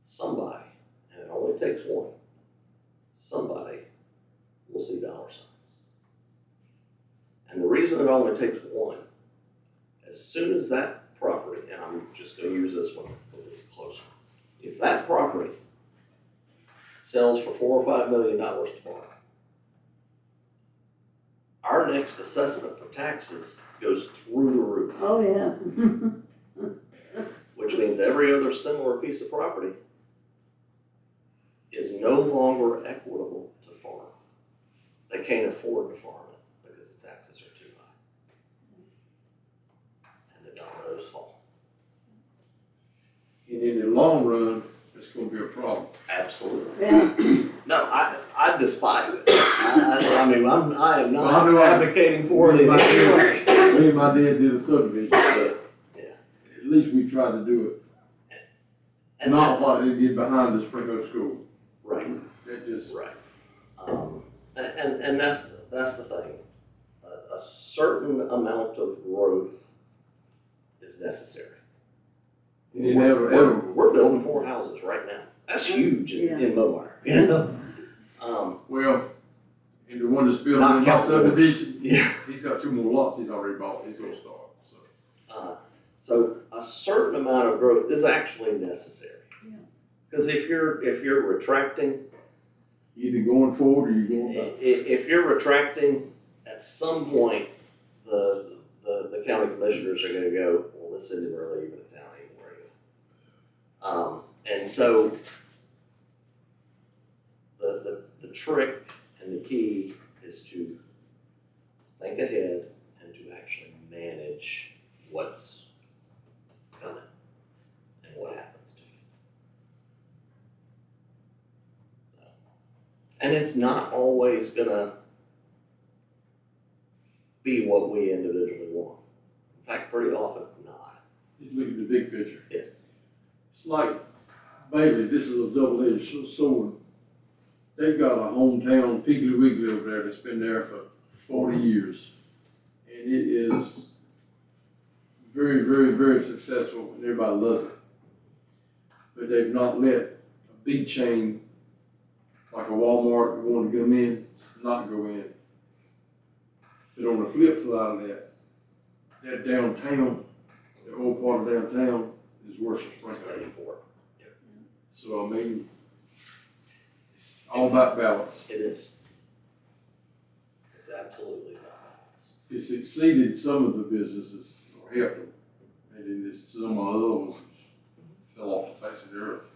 somebody, and it only takes one, somebody will see dollar signs. And the reason it only takes one, as soon as that property, and I'm just gonna use this one because it's closer. If that property sells for $4 or $5 million tomorrow, our next assessment for taxes goes through the roof, Oh, yeah. which means every other similar piece of property is no longer equitable to farm. They can't afford to farm it because the taxes are too high. And the dominoes fall. And in the long run, it's gonna be a problem. Absolutely. Yeah. No, I despise it. I mean, I am Well, I not know advocating for it in any way. Me and my dad did a subdivision, but Yeah. at least we tried to do it. And Not what they did behind the Spring Oak School. right, That just, right. And that's the thing. A certain amount of growth is necessary. it never, We're building 4 houses right now. That's huge in Mobile, you know? well, and the one that's building Not in my counting yours. subdivision, Yeah. he's got 2 more lots he's already bought, he's gonna start, so. So a certain amount of growth is actually necessary. Yeah. Because if you're retracting, Either going forward or you're going back. if you're retracting, at some point, the county commissioners are gonna go, well, this isn't really even a town anymore. And so the trick and the key is to think ahead and to actually manage what's coming and what happens to you. And it's not always gonna be what we individually want. In fact, pretty often it's not. You look at the big picture. Yeah. It's like Bailey, this is a double-edged sword. They've got a hometown Piggly Wiggly over there that's been there for 40 years. And it is very, very, very successful and everybody loves it. But they've not let a big chain like a Walmart want to come in, not go in. But on the flip side of that downtown, the old part of downtown is worse than Spring Oak. Studying for it. So, I mean, it's all about balance. It is. It's absolutely about balance. It's exceeded some of the businesses or helped them, and then there's some of the other ones fell off the face of the earth.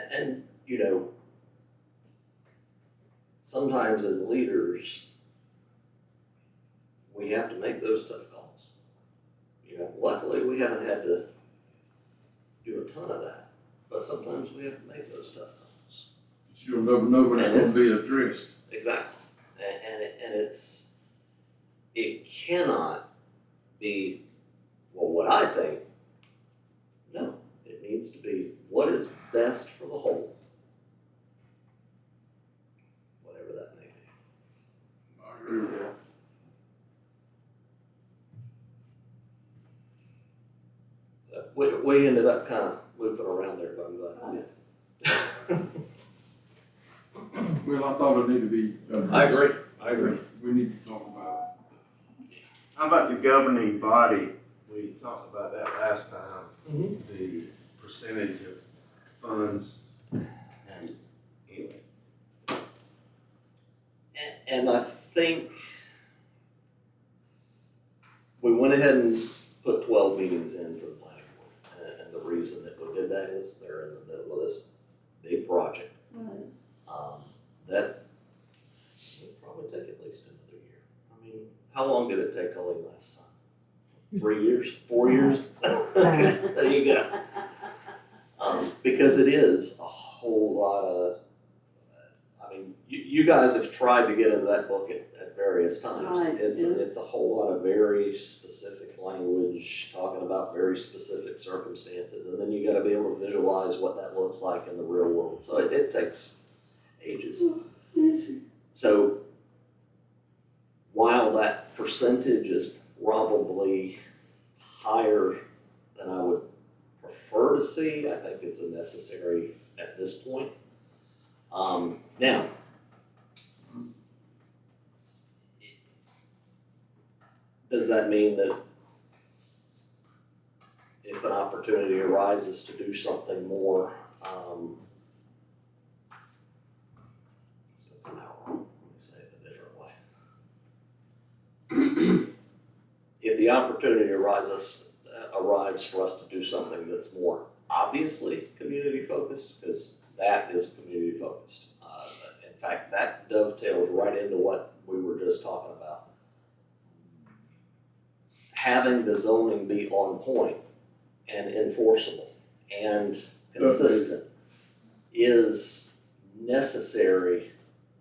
And you know, sometimes as leaders, we have to make those tough calls. You know, luckily we haven't had to do a ton of that, but sometimes we have to make those tough calls. But you'll never know when it's gonna be addressed. Exactly. And it cannot be, well, what I think. No, it needs to be what is best for the whole. Whatever that may be. I agree with that. So we ended up kind of looping around there, but I'm glad we did. Well, I thought it needed to be addressed. I agree. We need to talk about How about the governing body? We talked about that last time. Mhm. The percentage of funds. And anyway, And I think we went ahead and put 12 meetings in for the planning board. And the reason that we did that is they're in the middle of this big project. Right. That will probably take at least another year. I mean, how long did it take Colleen last time? 3 years? 4 years? There you go. Because it is a whole lot of, I mean, you guys have tried to get into that book at various times. Right, yeah. It's a whole lot of very specific language, talking about very specific circumstances, and then you gotta be able to visualize what that looks like in the real world. So it takes ages. So while that percentage is probably higher than I would prefer to see, I think it's a necessary at this point. Now, does that mean that if an opportunity arises to do something more, it's gonna come out wrong, let me say it a different way. If the opportunity arrives for us to do something that's more obviously community focused, because that is community focused. In fact, that dovetails right into what we were just talking about. Having the zoning be on point and enforceable and consistent is necessary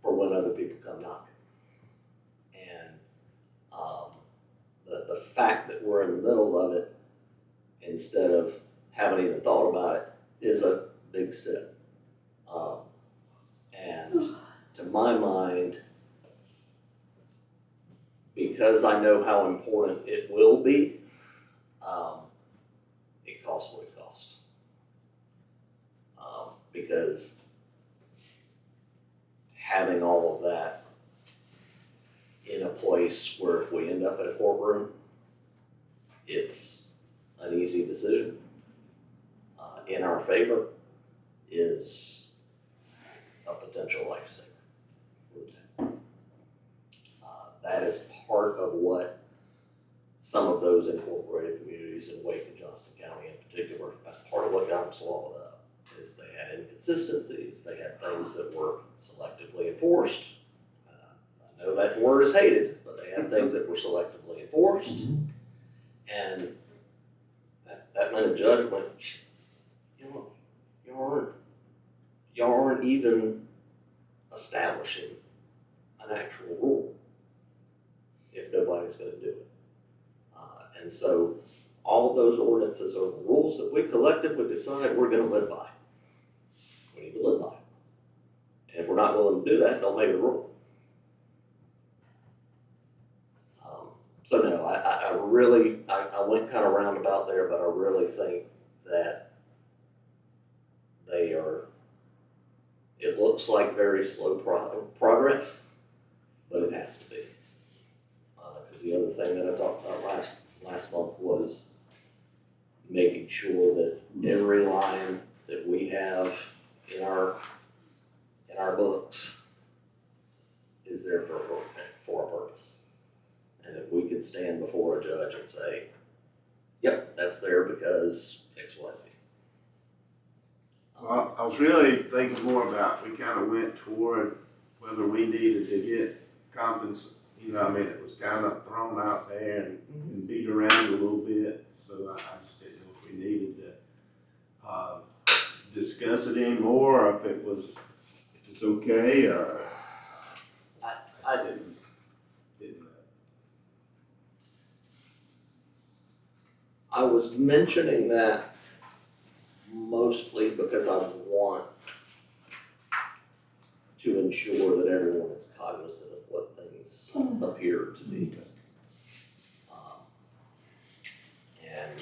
for when other people come knocking. And the fact that we're in the middle of it instead of having even thought about it is a big step. And to my mind, because I know how important it will be, it costs what it costs. Because having all of that in a place where if we end up in a courtroom, it's an easy decision in our favor is a potential lifesaver. That is part of what some of those incorporated communities in Wake and Johnston County in particular, that's part of what got them swallowed up, is they had inconsistencies, they had things that were selectively enforced. I know that word is hated, but they had things that were selectively enforced. And that meant a judge went, you aren't even establishing an actual rule if nobody's gonna do it. And so all of those ordinances are the rules that we collectively decide we're gonna live by. We need to live by. And if we're not willing to do that, don't make a rule. So no, I really went kind of roundabout there, but I really think that they are, it looks like very slow progress, but it has to be. Because the other thing that I talked about last month was making sure that every line that we have in our books is there for a purpose. And if we could stand before a judge and say, yep, that's there because X, Y, Z. well, I was really thinking more about, we kind of went toward whether we needed to get I mean, it was kind of thrown out there and beat around a little bit, so I just didn't know if we needed to discuss it anymore, or if it's okay, or. I didn't know. I was mentioning that mostly because I want to ensure that everyone is cognizant of what things appear to be. And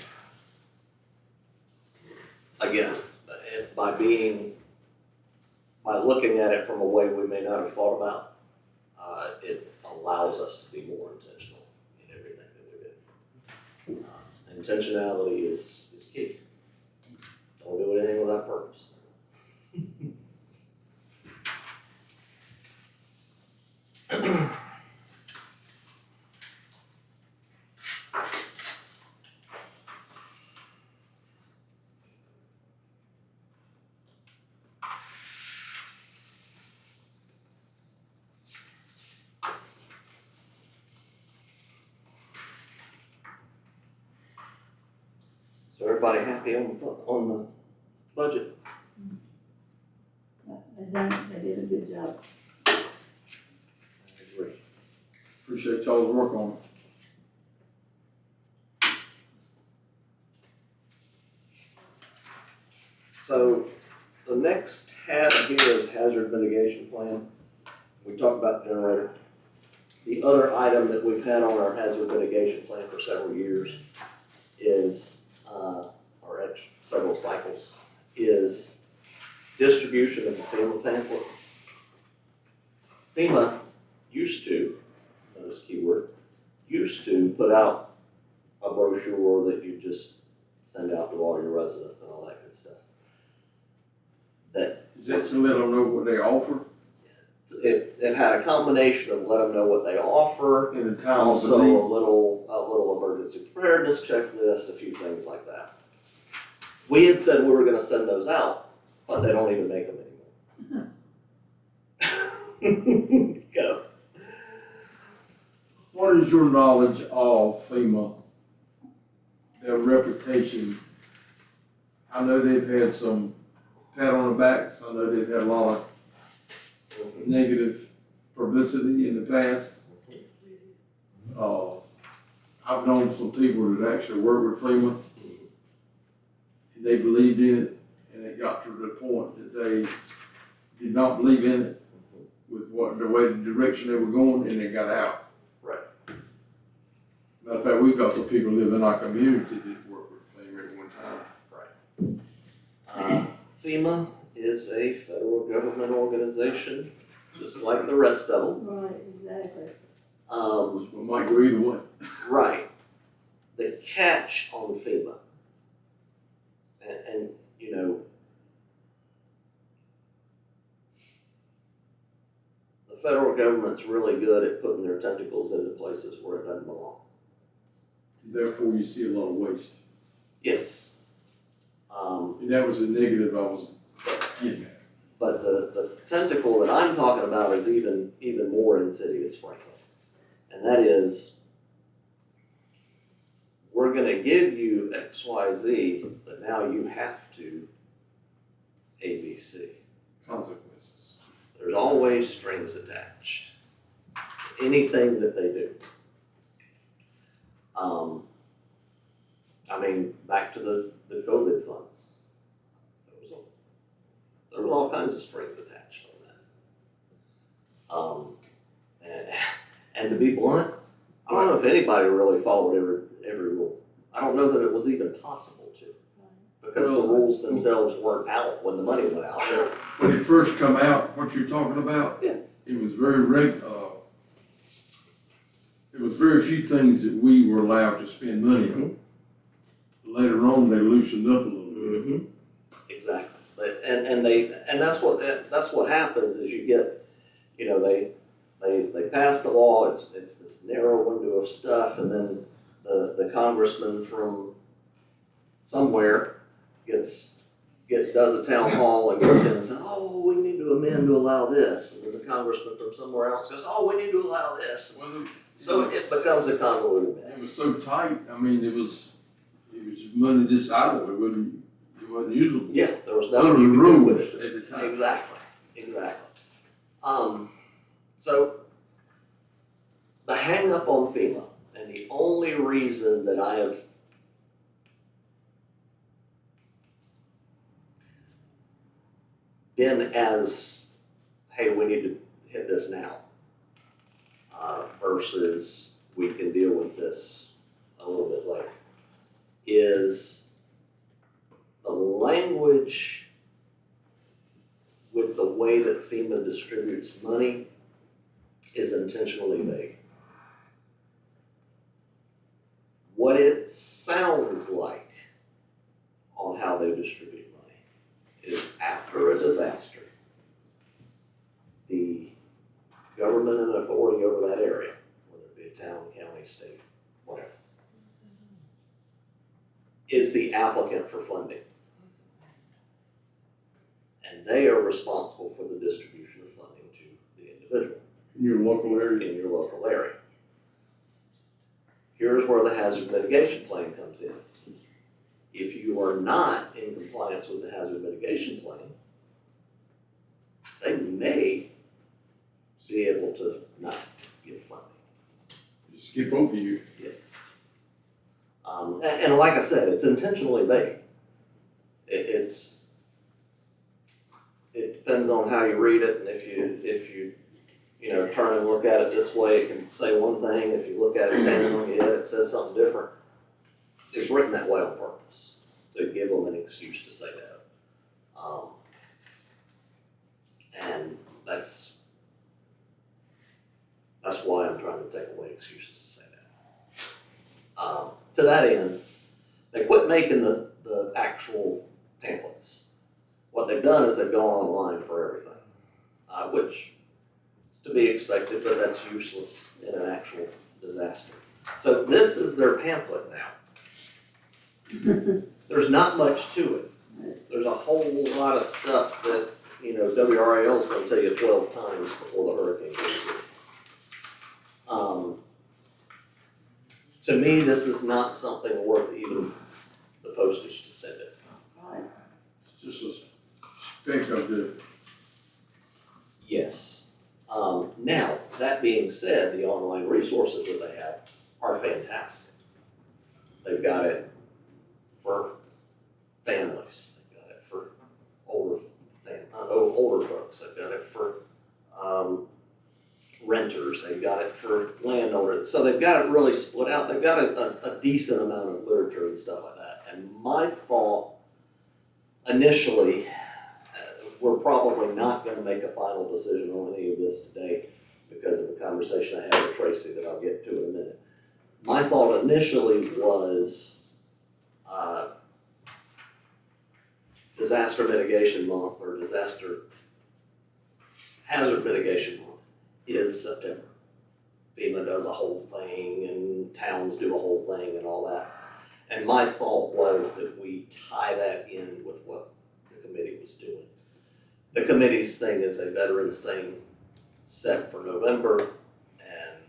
again, by looking at it from a way we may not have thought about, it allows us to be more intentional in everything that we do. Intentionality is key. Don't do anything without purpose. everybody happy on the budget? They did a good job. I agree. Appreciate y'all's work on it. So the next tab here is hazard mitigation plan. We talked about the generator. The other item that we've had on our hazard mitigation plan for several years is, several cycles, is distribution of the FEMA pamphlets. FEMA used to, notice keyword, used to put out a brochure that you just send out to all your residents and all that good stuff. That Is that to let them know what they offer it had a combination of let them know what they offer, in a time of also need? a little emergency preparedness checklist, a few things like that. We had said we were gonna send those out, but they don't even make them anymore. Go. What is your knowledge of FEMA, their reputation? I know they've had some pat on the backs, I know they've had a lot of negative publicity in the past. I've known some people that actually work with FEMA, and they believed in it, and it got to the point that they did not believe in it with the direction they were going, and they got out. Right. Matter of fact, we've got some people live in our community that work with FEMA at one time. FEMA is a federal government organization, just like the rest of them. Right, exactly. We might go either way. Right. The catch on FEMA, and you know, the federal government's really good at putting their tentacles into places where it doesn't belong. Therefore, you see a lot of waste. Yes. And that was a negative I was getting at. But the tentacle that I'm talking about is even more insidious, frankly. And that is, we're gonna give you X, Y, Z, but now you have to A, B, C. Consequences. There's always strings attached to anything that they do. I mean, back to the COVID funds. There was all kinds of strings attached on that. And to be blunt, I don't know if anybody really followed every rule. I don't know that it was even possible to, because the rules themselves weren't out when the money went out. When it first come out, what you're talking about, Yeah. it was it was very few things that we were allowed to spend money on. Later on, they loosened up a little bit. Mm-hmm. Exactly. And that's what happens is you get, you know, they pass the law, it's this narrow window of stuff, and then the congressman from somewhere does a town hall and goes in and says, oh, we need to amend to allow this, and then the congressman from somewhere else goes, oh, we need to allow this. So it becomes a convoluted It mess. was so tight, I mean, it was money this idle, it wasn't usable. Yeah, there was Under nothing the you could do rules with it. at the time. Exactly. So the hang up on FEMA, and the only reason that I have been as, hey, we need to hit this now, versus we can deal with this a little bit later, is the language with the way that FEMA distributes money is intentionally vague. What it sounds like on how they distribute money is after a disaster, the government and authority over that area, whether it be a town, county, state, whatever, is the applicant for funding. And they are responsible for the distribution of funding to the individual In your local area. in your local area. Here's where the hazard mitigation plan comes in. If you are not in compliance with the hazard mitigation plan, they may be able to not give funding. Skip over you. Yes. And like I said, it's intentionally vague. It depends on how you read it, and if you turn and look at it this way, it can say one thing. If you look at it standing on your head, it says something different. It's written that way on purpose, to give them an excuse to say that. And that's why I'm trying to take away excuses to say that. To that end, they quit making the actual pamphlets. What they've done is they've gone online for everything, which is to be expected, but that's useless in an actual disaster. So this is their pamphlet now. There's not much to it. There's a whole lot of stuff that, WRAL is gonna tell you 12 times before the hurricane gets here. To me, this is not something worth even the postage to send it. Right. It's just a speck of the. Yes. Now, that being said, the online resources that they have are fantastic. They've got it for families, they've got it for older folks, they've got it for renters, they've got it for landowners. So they've got it really split out. They've got a decent amount of literature and stuff like that. And my thought initially, we're probably not going to make a final decision on any of this today because of the conversation I had with Tracy that I'll get to in a minute. My thought initially was disaster mitigation month or disaster hazard mitigation month is September. FEMA does a whole thing and towns do a whole thing and all that. And my thought was that we tie that in with what the committee was doing. The committee's thing is a veterans thing set for November, and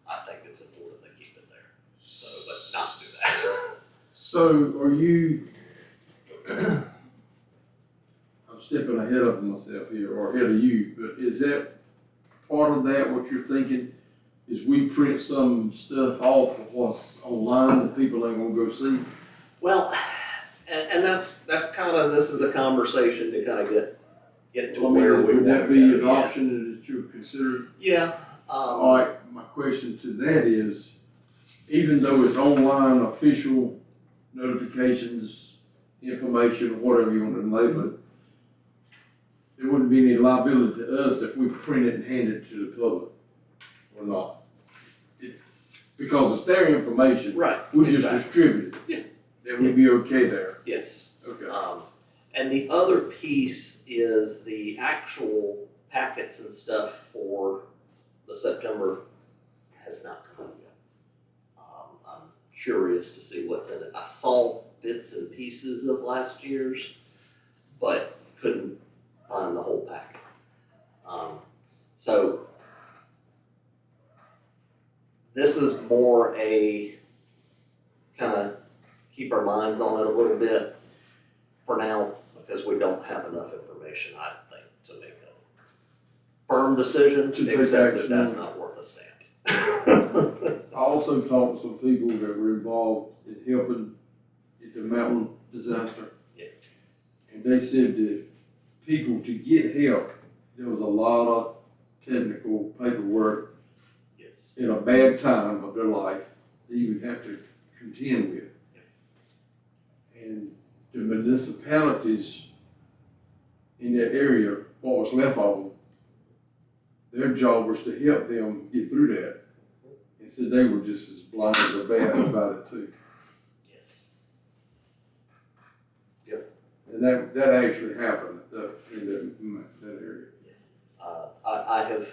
I think it's important they keep it there. So let's not do that. So are you, I'm stepping ahead of myself here, or ahead of you, but is that part of that, what you're thinking, is we print some stuff off of what's online that people ain't gonna go see? Well, and that's kind of, this is a conversation to kind of get to I where mean, we would want that to be go. an Yeah. option that you consider? Yeah. All right, my question to that is, even though it's online official notifications, information, or whatever you want to label it, there wouldn't be any liability to us if we print it and hand it to the public, or not. Because it's their information, Right. we just exactly. distribute it. Yeah. That would be okay there. Yes. Okay. And the other piece is the actual packets and stuff for the September has not come out yet. I'm curious to see what's in it. I saw bits and pieces of last year's, but couldn't find the whole packet. So this is more a kind of keep our minds on it a little bit for now, because we don't have enough information, I think, to make a firm decision, To take except that action that's on it. not worth a stamp. I also talked to some people that were involved in helping at the mountain disaster. Yeah. And they said that people, to get help, there was a lot of technical paperwork Yes. in a bad time of their life they even have to contend with. And the municipalities in that area, what was left of them, their job was to help them get through that. And said they were just as blind or bad about it too. Yes. And that actually happened in that area. I have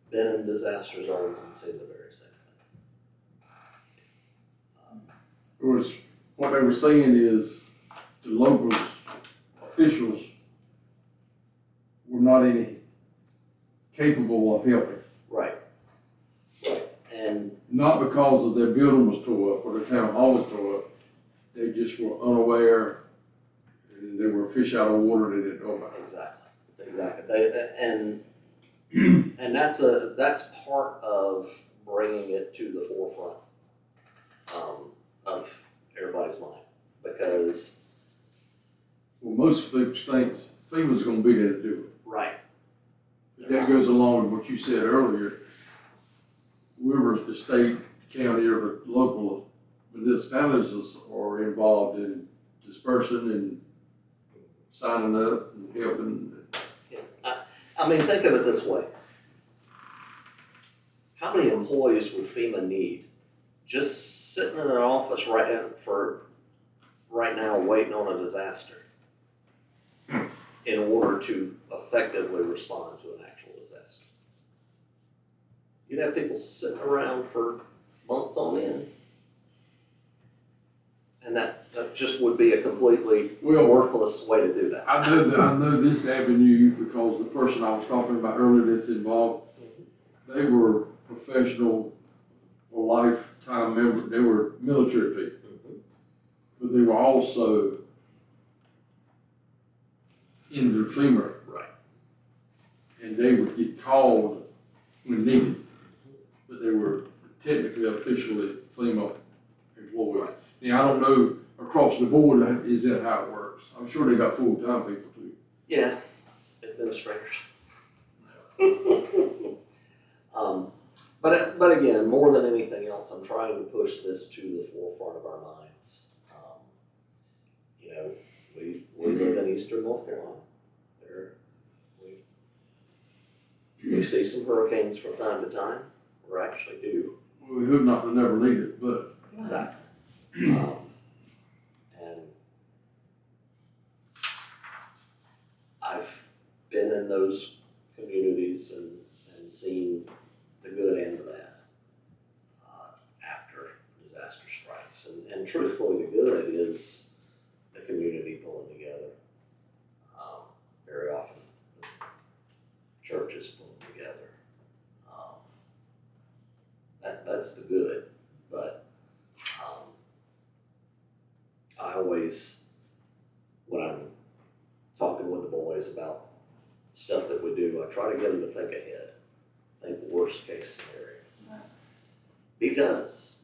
been in disaster zones and seen the very same thing. Of course, what they were saying is the local officials were not any capable of helping. Right. And Not because of their building was tore up or the town hall was tore up, they just were unaware, and they were fish out of water they didn't know about. Exactly. And that's part of bringing it to the forefront, of everybody's mind, because. Well, most folks think FEMA's gonna be there to do it. Right. That goes along with what you said earlier. Whoever the state, county, or the local municipalities are involved in dispersing and signing up and helping. Yeah. I mean, think of it this way. How many employees would FEMA need just sitting in an office right now waiting on a disaster in order to effectively respond to an actual disaster? You'd have people sitting around for months on end. And that just would be a completely worthless way to do that. I know this avenue because the person I was talking about earlier that's involved, they were professional or lifetime members. They were military people, but they were also in the FEMA. Right. And they would get called when needed, but they were technically officially FEMA employees. Now, I don't know across the board, is that how it works? I'm sure they got full-time people too. Yeah, administrators. But again, more than anything else, I'm trying to push this to the forefront of our minds. You know, we live in eastern North Carolina. We see some hurricanes from time to time, or actually do. Well, we hope not to never need it, but. Exactly. And I've been in those communities and seen the good and the bad after disaster strikes. And truthfully, the good is the community pulling together. Very often, the churches pulling together. That's the good, but I always, when I'm talking with the boys about stuff that we do, I try to get them to think ahead, think worst case scenario. Because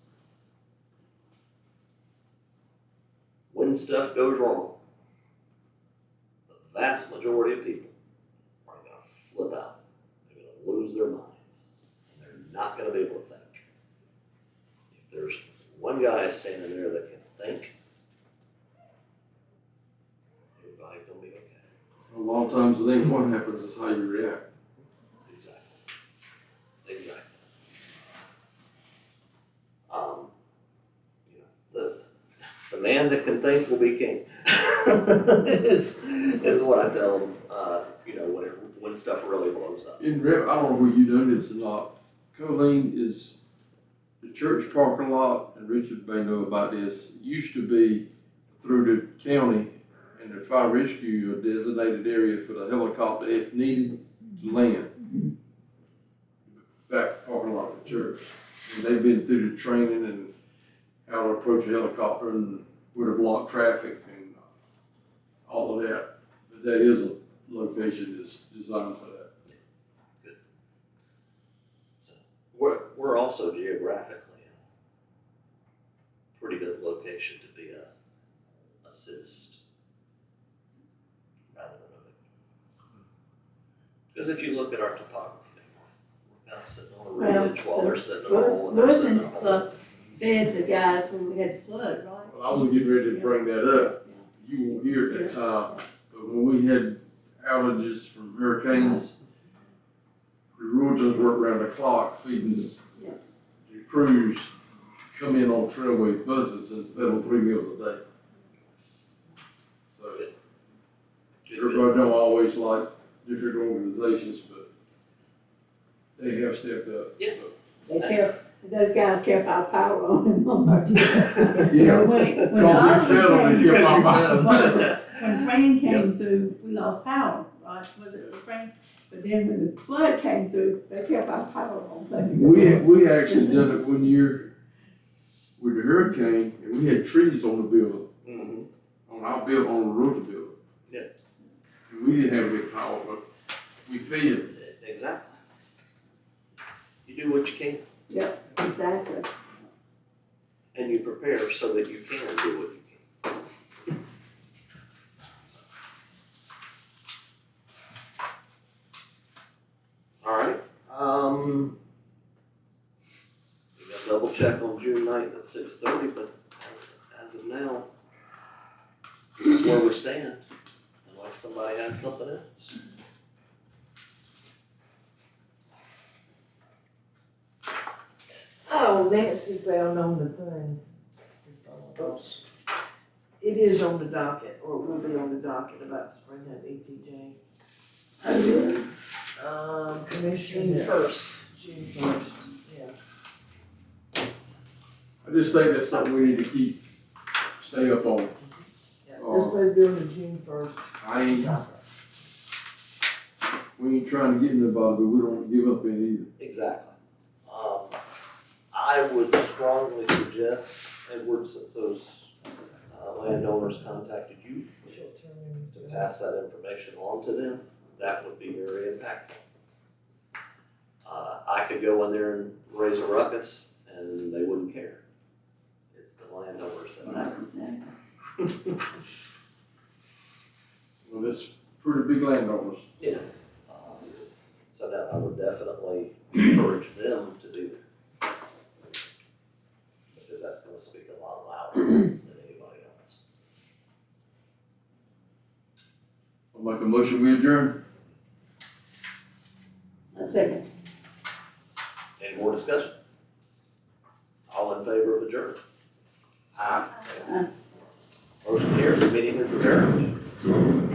when stuff goes wrong, the vast majority of people are going to flip out. They're going to lose their minds. And they're not going to be able to think. If there's one guy standing there that can think, everybody's going to be okay. A lot of times it ain't what happens, it's how you react. Exactly. You know, the man that can think will be king. is what I tell them. You know, when stuff really blows up. I don't know where you know this or not. Colleen, is the church parking lot, and Richard may know about this, used to be through the county and the fire rescue, a designated area for the helicopter if needed to land. Back parking lot of the church. And they've been through the training and how to approach a helicopter and where to block traffic and all of that. But that is a location that's designed for that. Good. So we're also geographically in a pretty good location to be a assist rather than a victim. Because if you look at our topography, we're kind of sitting on a ridge while they're sitting on a hole and they're sitting on a hole. Fed the guys when we had the flood, right? Well, I was getting ready to bring that up. You won't hear it that time, but when we had outages from hurricanes, the Rogers worked around the clock feeding the crews come in on trailway buses and fed them 3 meals a day. So everybody don't always like different organizations, but they have stepped up. Yeah. Those guys kept our power on and on. Yeah. When Fran came through, we lost power, right? Was it Fran? But then when the flood came through, they kept our power on. We actually done it one year with the hurricane, and we had trees on the building, Mm-hmm. on our building, on the road building. Yeah. And we didn't have any power, but we fed. Exactly. You do what you can, Yep, exactly. and you prepare so that you can do what you can. All right, we got double check on June 9th at 6:30, but as of now, that's where we stand, unless somebody has something else. Oh, Nancy found on the thing. Oops. It is on the docket, or it will be on the docket about spring that ETJ. Oh, really? Commission. June first. June first, yeah. I just think that's something we need to stay up on. Yeah, they're supposed to be on the June first I ain't, docket. we ain't trying to get nobody, but we don't give up in either. Exactly. I would strongly suggest, Edward, since those landowners contacted you, to pass that information on to them. That would be very impactful. I could go in there and raise a ruckus and they wouldn't care. It's the landowners that matter. Exactly. Well, that's pretty big landowners. Yeah. So that I would definitely encourage them to do that. Because that's gonna speak a lot louder than anybody else. I'll make a motion, we adjourn. A second. Any more discussion? All in favor of adjournment? Aye. Motion carries, meeting is adjourned.